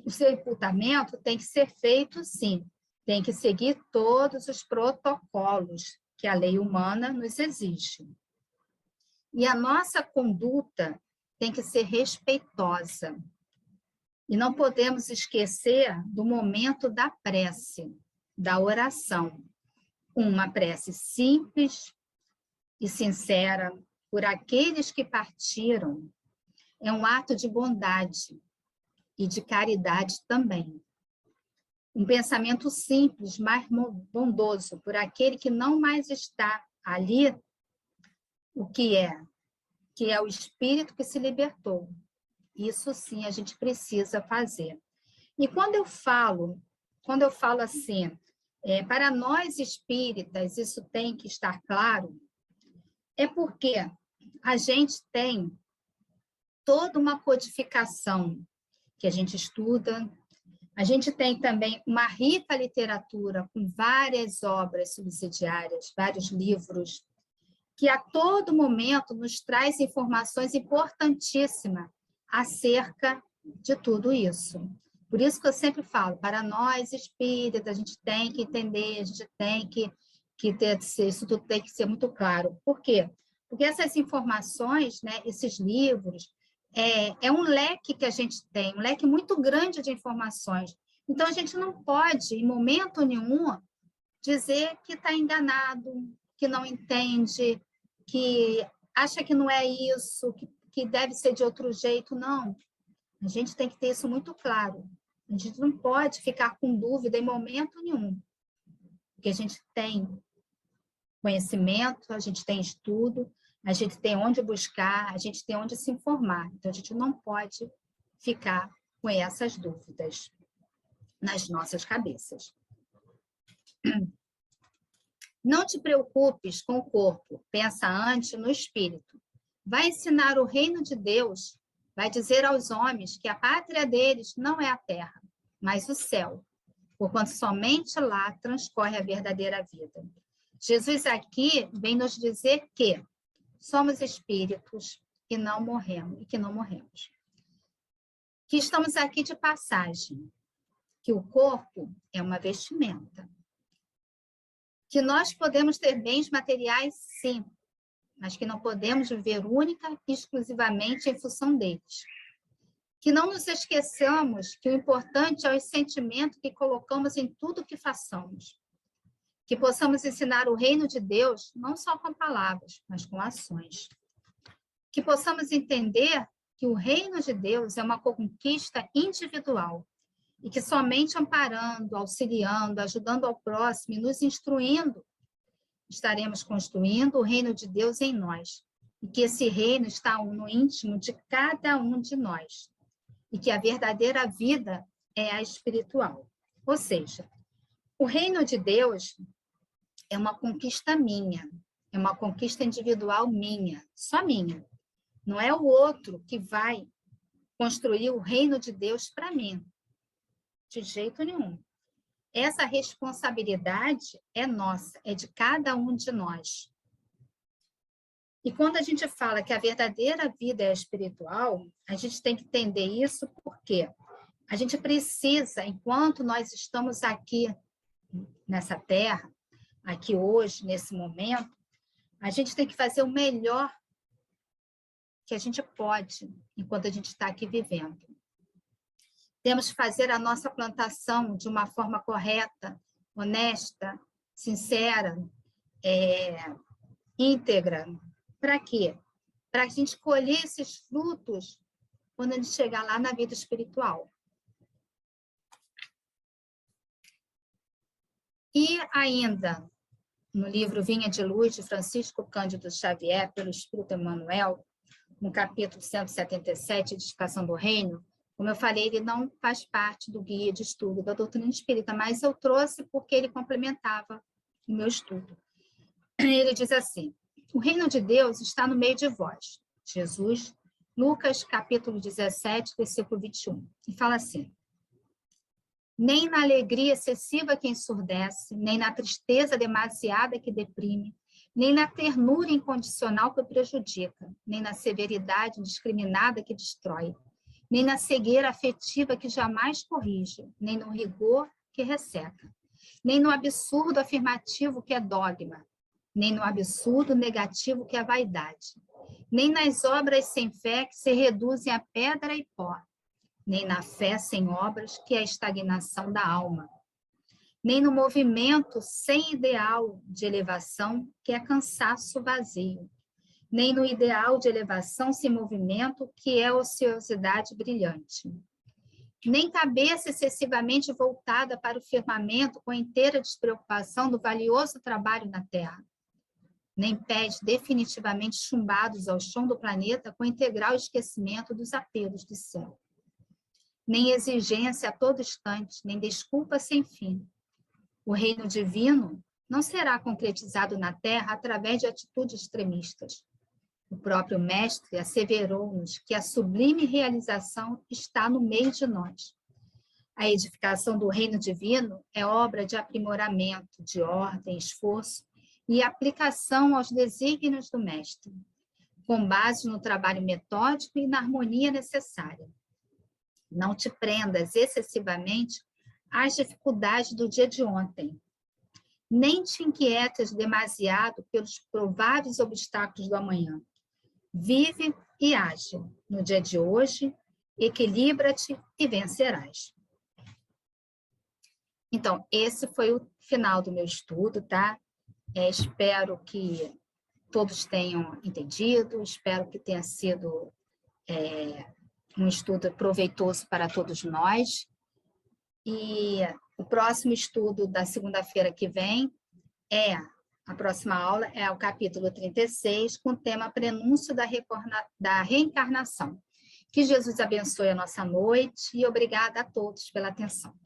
o sepultamento tem que ser feito, sim. Tem que seguir todos os protocolos que a lei humana nos exige. E a nossa conduta tem que ser respeitosa. E não podemos esquecer do momento da prece, da oração. Uma prece simples e sincera por aqueles que partiram é um ato de bondade e de caridade também. Um pensamento simples, mas bondoso por aquele que não mais está ali, o que é? Que é o espírito que se libertou. Isso sim a gente precisa fazer. E quando eu falo assim, para nós espíritas, isso tem que estar claro, é porque a gente tem toda uma codificação que a gente estuda, a gente tem também uma rica literatura com várias obras subsidiárias, vários livros, que a todo momento nos traz informações importantíssimas acerca de tudo isso. Por isso que eu sempre falo, para nós espíritas, a gente tem que entender, a gente tem que ter, isso tudo tem que ser muito claro. Por quê? Porque essas informações, né, esses livros, é um leque que a gente tem, um leque muito grande de informações. Então, a gente não pode, em momento nenhum, dizer que está enganado, que não entende, que acha que não é isso, que deve ser de outro jeito. Não. A gente tem que ter isso muito claro. A gente não pode ficar com dúvida em momento nenhum. Porque a gente tem conhecimento, a gente tem estudo, a gente tem onde buscar, a gente tem onde se informar. Então, a gente não pode ficar com essas dúvidas nas nossas cabeças. Não te preocupes com o corpo, pensa antes no espírito. Vai ensinar o reino de Deus, vai dizer aos homens que a pátria deles não é a terra, mas o céu, porquanto somente lá transcorre a verdadeira vida. Jesus aqui vem nos dizer que somos espíritos e não morremos, e que não morremos. Que estamos aqui de passagem, que o corpo é uma vestimenta. Que nós podemos ter bens materiais, sim, mas que não podemos viver única e exclusivamente em função deles. Que não nos esqueçamos que o importante é o sentimento que colocamos em tudo que façamos. Que possamos ensinar o reino de Deus não só com palavras, mas com ações. Que possamos entender que o reino de Deus é uma conquista individual e que somente amparando, auxiliando, ajudando ao próximo e nos instruindo, estaremos construindo o reino de Deus em nós. E que esse reino está no íntimo de cada um de nós. E que a verdadeira vida é a espiritual. Ou seja, o reino de Deus é uma conquista minha, é uma conquista individual minha, só minha. Não é o outro que vai construir o reino de Deus para mim, de jeito nenhum. Essa responsabilidade é nossa, é de cada um de nós. E quando a gente fala que a verdadeira vida é espiritual, a gente tem que entender isso porque a gente precisa, enquanto nós estamos aqui nessa terra, aqui hoje, nesse momento, a gente tem que fazer o melhor que a gente pode enquanto a gente está aqui vivendo. Temos que fazer a nossa plantação de uma forma correta, honesta, sincera, íntegra. Para quê? Para a gente colher esses frutos quando a gente chegar lá na vida espiritual. E ainda, no livro Vinha de Luz, de Francisco Cândido Xavier, pelo Espírito Emmanuel, no capítulo 177, Edificação do Reino, como eu falei, ele não faz parte do guia de estudo da doutrina espírita, mas eu trouxe porque ele complementava o meu estudo. Ele diz assim: o reino de Deus está no meio de vós. Jesus Lucas, capítulo 17, versículo 21. E fala assim: nem na alegria excessiva que ensurdece, nem na tristeza demasiada que deprime, nem na ternura incondicional que prejudica, nem na severidade indiscriminada que destrói, nem na cegueira afetiva que jamais corrige, nem no rigor que resseca, nem no absurdo afirmativo que é dogma, nem no absurdo negativo que é vaidade, nem nas obras sem fé que se reduzem a pedra e pó, nem na fé sem obras, que é a estagnação da alma, nem no movimento sem ideal de elevação, que é cansaço vazio, nem no ideal de elevação sem movimento, que é ociosidade brilhante, nem cabeça excessivamente voltada para o firmamento com inteira despreocupação do valioso trabalho na terra, nem pés definitivamente chumbados ao chão do planeta com integral esquecimento dos apelos do céu, nem exigência a todo instante, nem desculpa sem fim. O reino divino não será concretizado na terra através de atitudes extremistas. O próprio Mestre asseverou-nos que a sublime realização está no meio de nós. A edificação do reino divino é obra de aprimoramento, de ordem, esforço e aplicação aos desígnios do Mestre, com base no trabalho metódico e na harmonia necessária. Não te prendas excessivamente às dificuldades do dia de ontem. Nem te inquietes demasiado pelos prováveis obstáculos do amanhã. Vive e age no dia de hoje, equilibra-te e vencerás. Então, esse foi o final do meu estudo, tá? Espero que todos tenham entendido, espero que tenha sido um estudo proveitoso para todos nós. E o próximo estudo da segunda-feira que vem a próxima aula é o capítulo 36, com o tema Prenúncio da Reencarnação. Que Jesus abençoe a nossa noite e obrigada a todos pela atenção.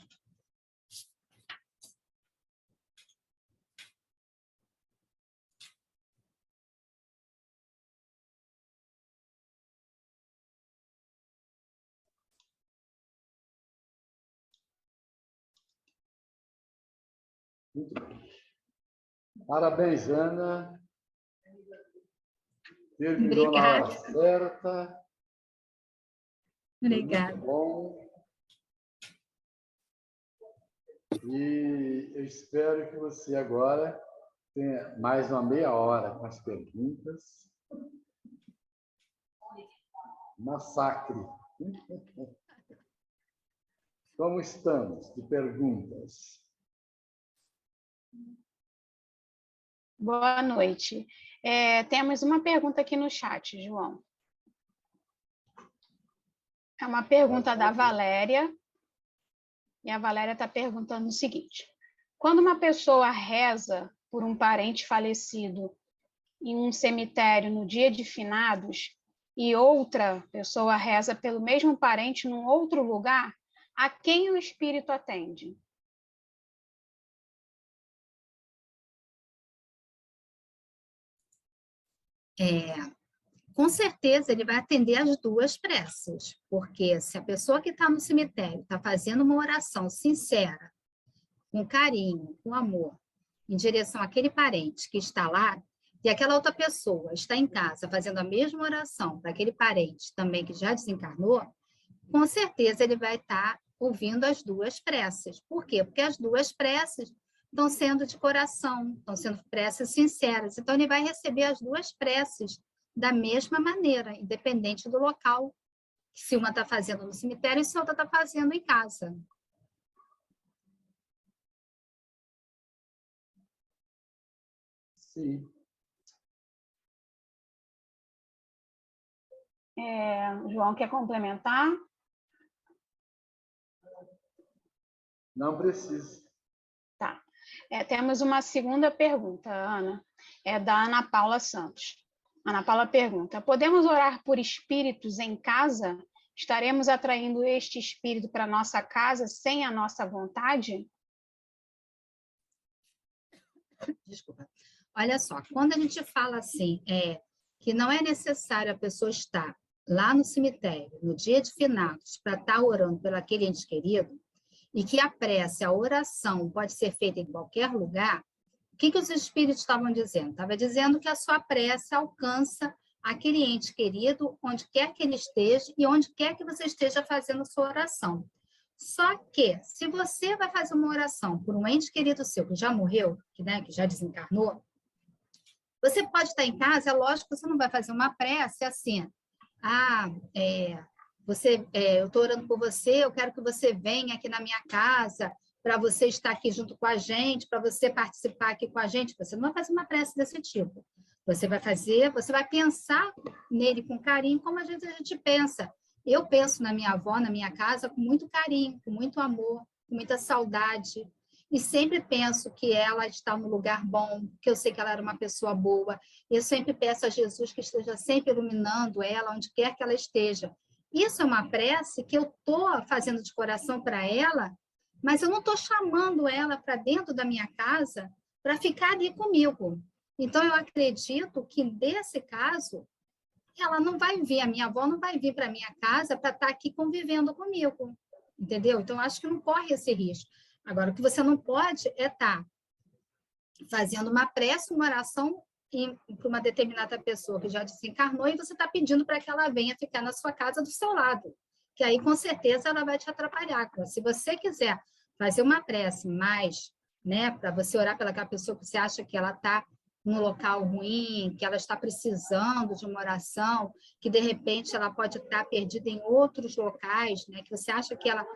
Muito bem. Parabéns, Ana. Terminou na hora certa. Obrigada. Muito bom. E eu espero que você agora tenha mais uma meia hora com as perguntas. Massacre. Como estamos de perguntas? Boa noite. Temos uma pergunta aqui no chat, João. É uma pergunta da Valéria. E a Valéria está perguntando o seguinte: quando uma pessoa reza por um parente falecido em um cemitério no dia de finados e outra pessoa reza pelo mesmo parente num outro lugar, a quem o espírito atende? Com certeza ele vai atender as duas preces, porque se a pessoa que está no cemitério está fazendo uma oração sincera, com carinho, com amor, em direção àquele parente que está lá, e aquela outra pessoa está em casa fazendo a mesma oração para aquele parente também que já desencarnou, com certeza ele vai estar ouvindo as duas preces. Por quê? Porque as duas preces estão sendo de coração, estão sendo preces sinceras. Então, ele vai receber as duas preces da mesma maneira, independente do local, se uma está fazendo no cemitério e se a outra está fazendo em casa. Sim. João, quer complementar? Não precisa. Tá. Temos uma segunda pergunta, Ana. É da Ana Paula Santos. Ana Paula pergunta: podemos orar por espíritos em casa? Estaremos atraindo este espírito para nossa casa sem a nossa vontade? Desculpa. Olha só, quando a gente fala assim, que não é necessário a pessoa estar lá no cemitério, no dia de finados, para estar orando pelo aquele ente querido, e que a prece, a oração pode ser feita em qualquer lugar, o que os espíritos estavam dizendo? Estava dizendo que a sua prece alcança aquele ente querido, onde quer que ele esteja e onde quer que você esteja fazendo sua oração. Só que, se você vai fazer uma oração por um ente querido seu que já morreu, que já desencarnou, você pode estar em casa, é lógico que você não vai fazer uma prece assim, eu estou orando por você, eu quero que você venha aqui na minha casa, para você estar aqui junto com a gente, para você participar aqui com a gente. Você não vai fazer uma prece desse tipo. Você vai pensar nele com carinho, como às vezes a gente pensa. Eu penso na minha avó, na minha casa, com muito carinho, com muito amor, com muita saudade. E sempre penso que ela está no lugar bom, que eu sei que ela era uma pessoa boa. Eu sempre peço a Jesus que esteja sempre iluminando ela, onde quer que ela esteja. Isso é uma prece que eu estou fazendo de coração para ela, mas eu não estou chamando ela para dentro da minha casa para ficar ali comigo. Então, eu acredito que, nesse caso, ela não vai vir, a minha avó não vai vir para a minha casa para estar aqui convivendo comigo, entendeu? Então, eu acho que não corre esse risco. Agora, o que você não pode é estar fazendo uma prece, uma oração para uma determinada pessoa que já desencarnou e você está pedindo para que ela venha ficar na sua casa do seu lado, que aí, com certeza, ela vai te atrapalhar. Se você quiser fazer uma prece mais, para você orar pelaquela pessoa que você acha que ela está num local ruim, que ela está precisando de uma oração, que, de repente, ela pode estar perdida em outros locais, que você acha que ela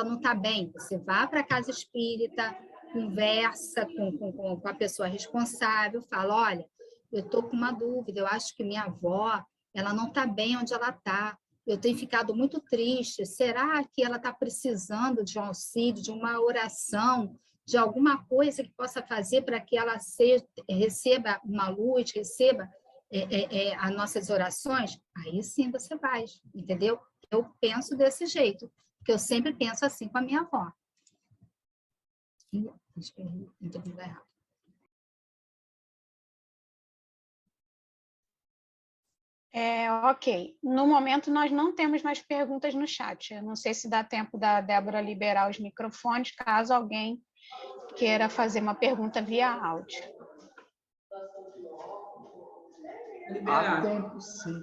não está bem. Você vá para a casa espírita, conversa com a pessoa responsável, fala, olha, eu estou com uma dúvida, eu acho que minha avó, ela não está bem onde ela está, eu tenho ficado muito triste, será que ela está precisando de um auxílio, de uma oração, de alguma coisa que possa fazer para que ela receba uma luz, receba as nossas orações? Aí sim você vai, entendeu? Eu penso desse jeito, porque eu sempre penso assim com a minha avó. Ok. No momento, nós não temos mais perguntas no chat. Eu não sei se dá tempo da Débora liberar os microfones, caso alguém queira fazer uma pergunta via áudio. Há tempo, sim.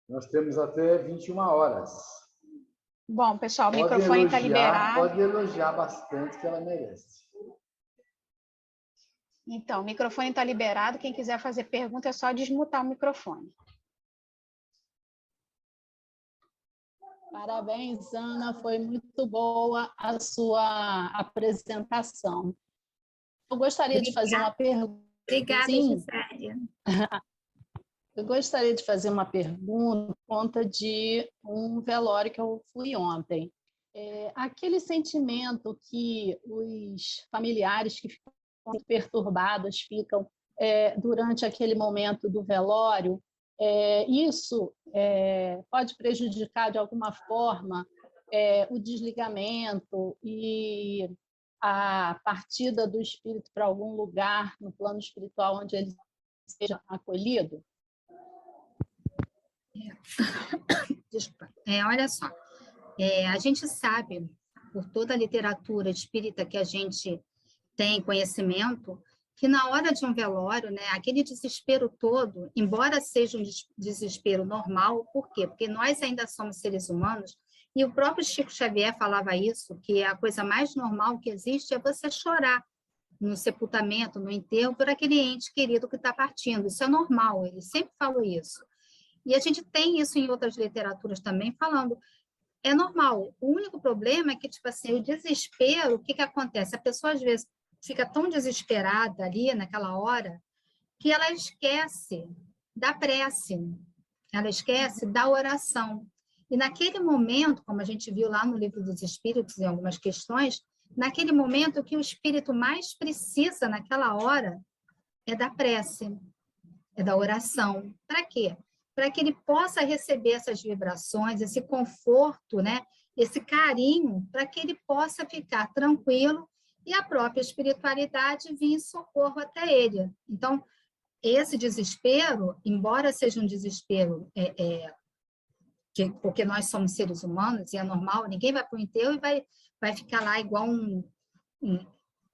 Nós temos até 21 horas. Bom, pessoal, o microfone está liberado. Pode elogiar bastante, que ela merece. Então, o microfone está liberado. Quem quiser fazer pergunta, é só desmutar o microfone. Parabéns, Ana. Foi muito boa a sua apresentação. Eu gostaria de fazer uma pergunta. Obrigada, Gisélia. Eu gostaria de fazer uma pergunta por conta de um velório que eu fui ontem. Aquele sentimento que os familiares que ficam perturbados ficam durante aquele momento do velório, isso pode prejudicar de alguma forma o desligamento e a partida do espírito para algum lugar no plano espiritual onde ele seja acolhido? Desculpa. Olha só, a gente sabe, por toda a literatura espírita que a gente tem conhecimento, que na hora de um velório, aquele desespero todo, embora seja um desespero normal, por quê? Porque nós ainda somos seres humanos, e o próprio Chico Xavier falava isso, que a coisa mais normal que existe é você chorar no sepultamento, no enterro, por aquele ente querido que está partindo. Isso é normal, ele sempre falou isso. E a gente tem isso em outras literaturas também, falando, é normal. O único problema é que, tipo assim, o desespero, o que acontece? A pessoa, às vezes, fica tão desesperada ali, naquela hora, que ela esquece da prece, ela esquece da oração. E naquele momento, como a gente viu lá no Livro dos Espíritos, em algumas questões, naquele momento, o que o espírito mais precisa naquela hora é da prece, é da oração. Para quê? Para que ele possa receber essas vibrações, esse conforto, esse carinho, para que ele possa ficar tranquilo e a própria espiritualidade vir em socorro até ele. Então, esse desespero, embora seja um desespero, porque nós somos seres humanos e é normal, ninguém vai para o enterro e vai ficar lá igual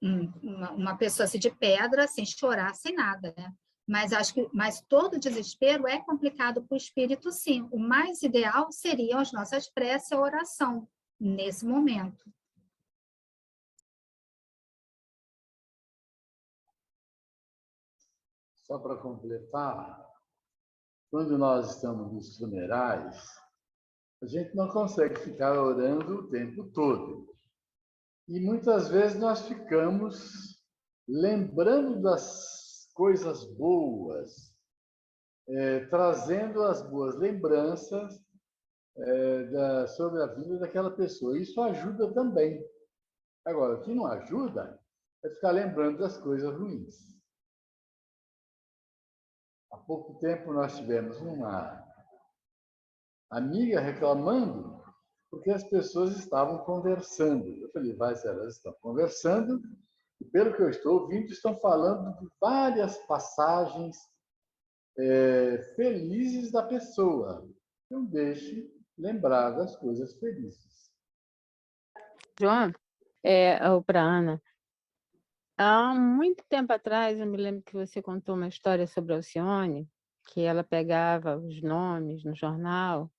uma pessoa assim, de pedra, sem chorar, sem nada, né? Mas todo desespero é complicado para o espírito, sim. O mais ideal seriam as nossas preces e a oração nesse momento. Só para completar, quando nós estamos nos funerais, a gente não consegue ficar orando o tempo todo. E muitas vezes nós ficamos lembrando das coisas boas, trazendo as boas lembranças sobre a vida daquela pessoa. Isso ajuda também. Agora, o que não ajuda é ficar lembrando das coisas ruins. Há pouco tempo nós tivemos uma amiga reclamando porque as pessoas estavam conversando. Eu falei, vai, se elas estão conversando, e pelo que eu estou ouvindo, estão falando de várias passagens felizes da pessoa. Então, deixe lembrar das coisas felizes. João, para Ana, há muito tempo atrás, eu me lembro que você contou uma história sobre a Alcione, que ela pegava os nomes no jornal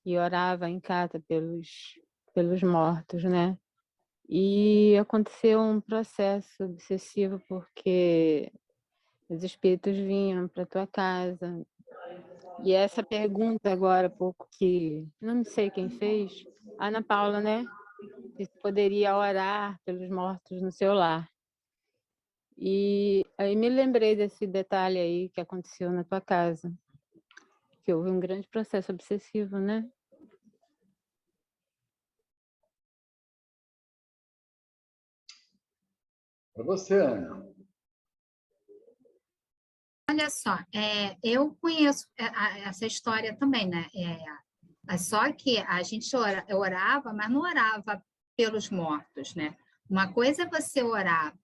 e orava em casa pelos mortos, né? E aconteceu um processo obsessivo porque os espíritos vinham para tua casa. E essa pergunta agora, pouco que não sei quem fez, Ana Paula, né? Se poderia orar pelos mortos no seu lar. E aí me lembrei desse detalhe aí que aconteceu na tua casa, que houve um grande processo obsessivo, né? Para você, Ana. Olha só, eu conheço essa história também, né? Só que a gente orava, mas não orava pelos mortos, né? Uma coisa é você orar,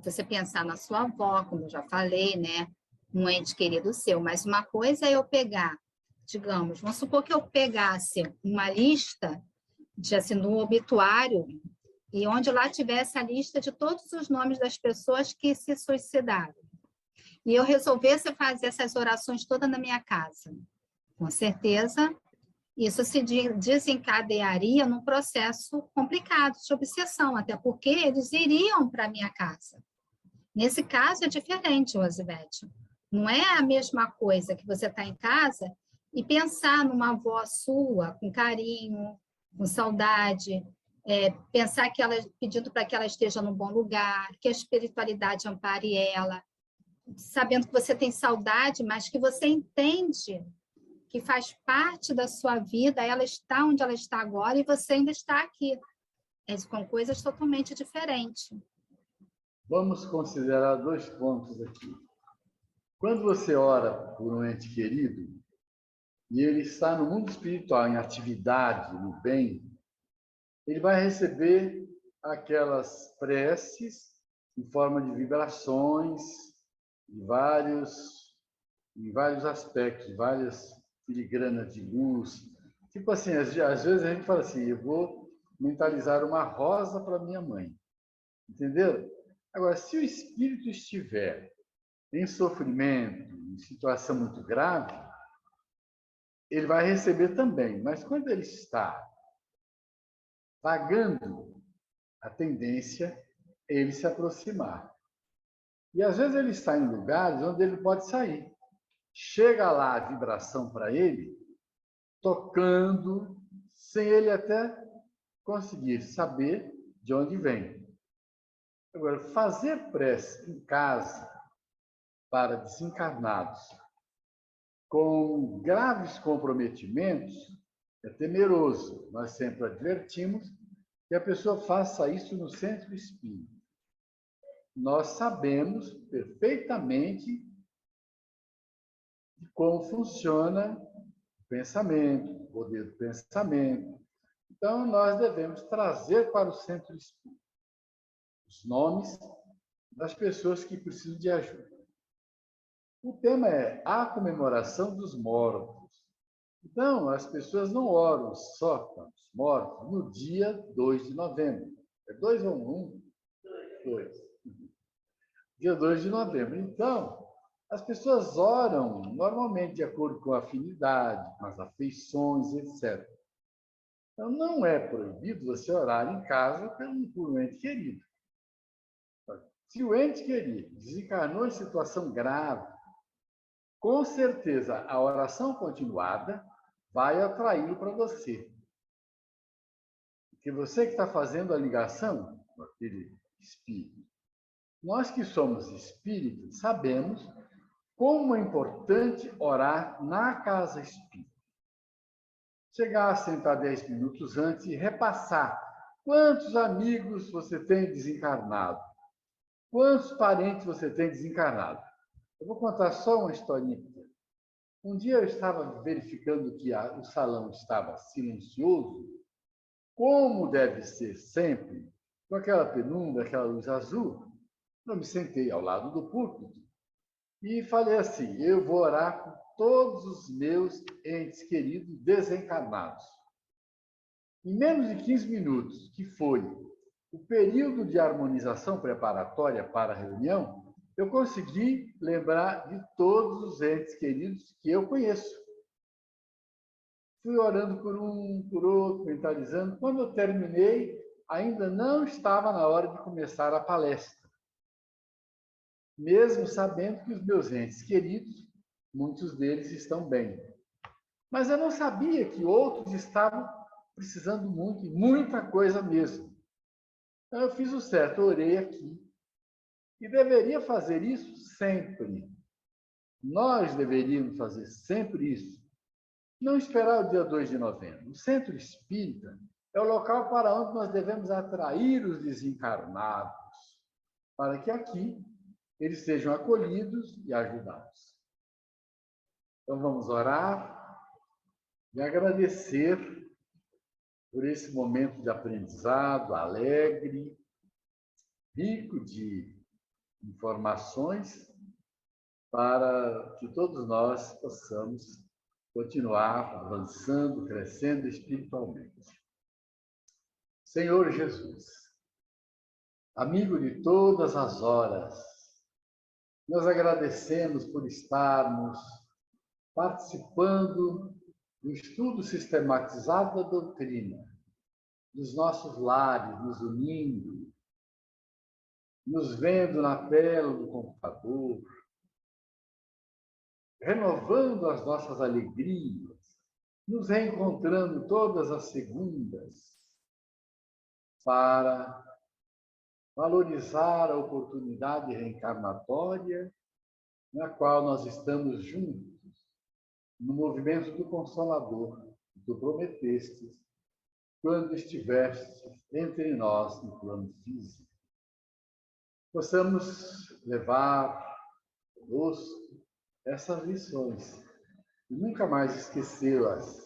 você pensar na sua avó, como eu já falei, né? Um ente querido seu, mas uma coisa é eu pegar, digamos, vamos supor que eu pegasse uma lista assim, no obituário, e onde lá tivesse a lista de todos os nomes das pessoas que se suicidaram. E eu resolvesse fazer essas orações todas na minha casa. Com certeza, isso se desencadearia num processo complicado de obsessão, até porque eles iriam para a minha casa. Nesse caso é diferente, Rosivete. Não é a mesma coisa que você está em casa e pensar numa avó sua com carinho, com saudade, pensar que ela, pedindo para que ela esteja num bom lugar, que a espiritualidade ampare ela, sabendo que você tem saudade, mas que você entende que faz parte da sua vida, ela está onde ela está agora e você ainda está aqui. Com coisas totalmente diferentes. Vamos considerar 2 pontos aqui. Quando você ora por um ente querido, e ele está no mundo espiritual, em atividade, no bem, ele vai receber aquelas preces em forma de vibrações, em vários aspectos, várias filigranas de luz. Tipo assim, às vezes a gente fala assim, eu vou mentalizar uma rosa para minha mãe. Entenderam? Agora, se o espírito estiver em sofrimento, em situação muito grave, ele vai receber também. Mas quando ele está vagando, a tendência é ele se aproximar. E às vezes ele está em lugares onde ele pode sair. Chega lá a vibração para ele, tocando, sem ele até conseguir saber de onde vem. Agora, fazer prece em casa para desencarnados com graves comprometimentos é temeroso. Nós sempre advertimos que a pessoa faça isso no centro espírita. Nós sabemos perfeitamente como funciona o pensamento, o poder do pensamento. Então, nós devemos trazer para o centro espírita os nomes das pessoas que precisam de ajuda. O tema é a comemoração dos mortos. Então, as pessoas não oram só para os mortos no dia 2 de novembro. É 2 ou 1? 2. Dia 2 de novembro. Então, as pessoas oram normalmente de acordo com a afinidade, com as afeições, etc. Então, não é proibido você orar em casa por um ente querido. Se o ente querido desencarnou em situação grave, com certeza a oração continuada vai atraí-lo para você. Porque você que está fazendo a ligação com aquele espírito. Nós que somos espíritos sabemos como é importante orar na casa espírita. Chegar a sentar 10 minutos antes e repassar quantos amigos você tem desencarnado, quantos parentes você tem desencarnado. Eu vou contar só uma historinha. Um dia eu estava verificando que o salão estava silencioso, como deve ser sempre, com aquela penumbra, aquela luz azul. Eu me sentei ao lado do púlpito e falei assim: eu vou orar por todos os meus entes queridos desencarnados. Em menos de 15 minutos, que foi o período de harmonização preparatória para a reunião, eu consegui lembrar de todos os entes queridos que eu conheço. Fui orando por um, por outro, mentalizando. Quando eu terminei, ainda não estava na hora de começar a palestra. Mesmo sabendo que os meus entes queridos, muitos deles estão bem. Mas eu não sabia que outros estavam precisando muito, e muita coisa mesmo. Então eu fiz o certo, orei aqui. E deveria fazer isso sempre. Nós deveríamos fazer sempre isso. Não esperar o dia 2 de novembro. O Centro Espírita é o local para onde nós devemos atrair os desencarnados, para que aqui eles sejam acolhidos e ajudados. Então vamos orar e agradecer por esse momento de aprendizado alegre, rico de informações, para que todos nós possamos continuar avançando, crescendo espiritualmente. Senhor Jesus, amigo de todas as horas, nós agradecemos por estarmos participando do estudo sistematizado da doutrina, dos nossos lares, nos unindo, nos vendo na tela do computador, renovando as nossas alegrias, nos reencontrando todas as segundas para valorizar a oportunidade reencarnatória na qual nós estamos juntos, no movimento do Consolador, que tu prometestes, quando estiveste entre nós no plano físico. Possamos levar conosco essas lições e nunca mais esquecê-las,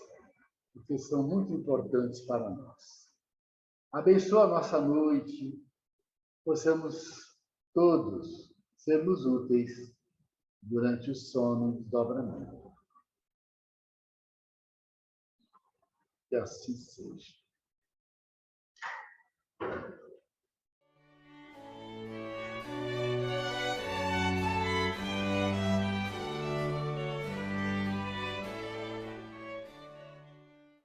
porque são muito importantes para nós. Abençoa a nossa noite, possamos todos sermos úteis durante o sono e desdobramento. Que assim seja.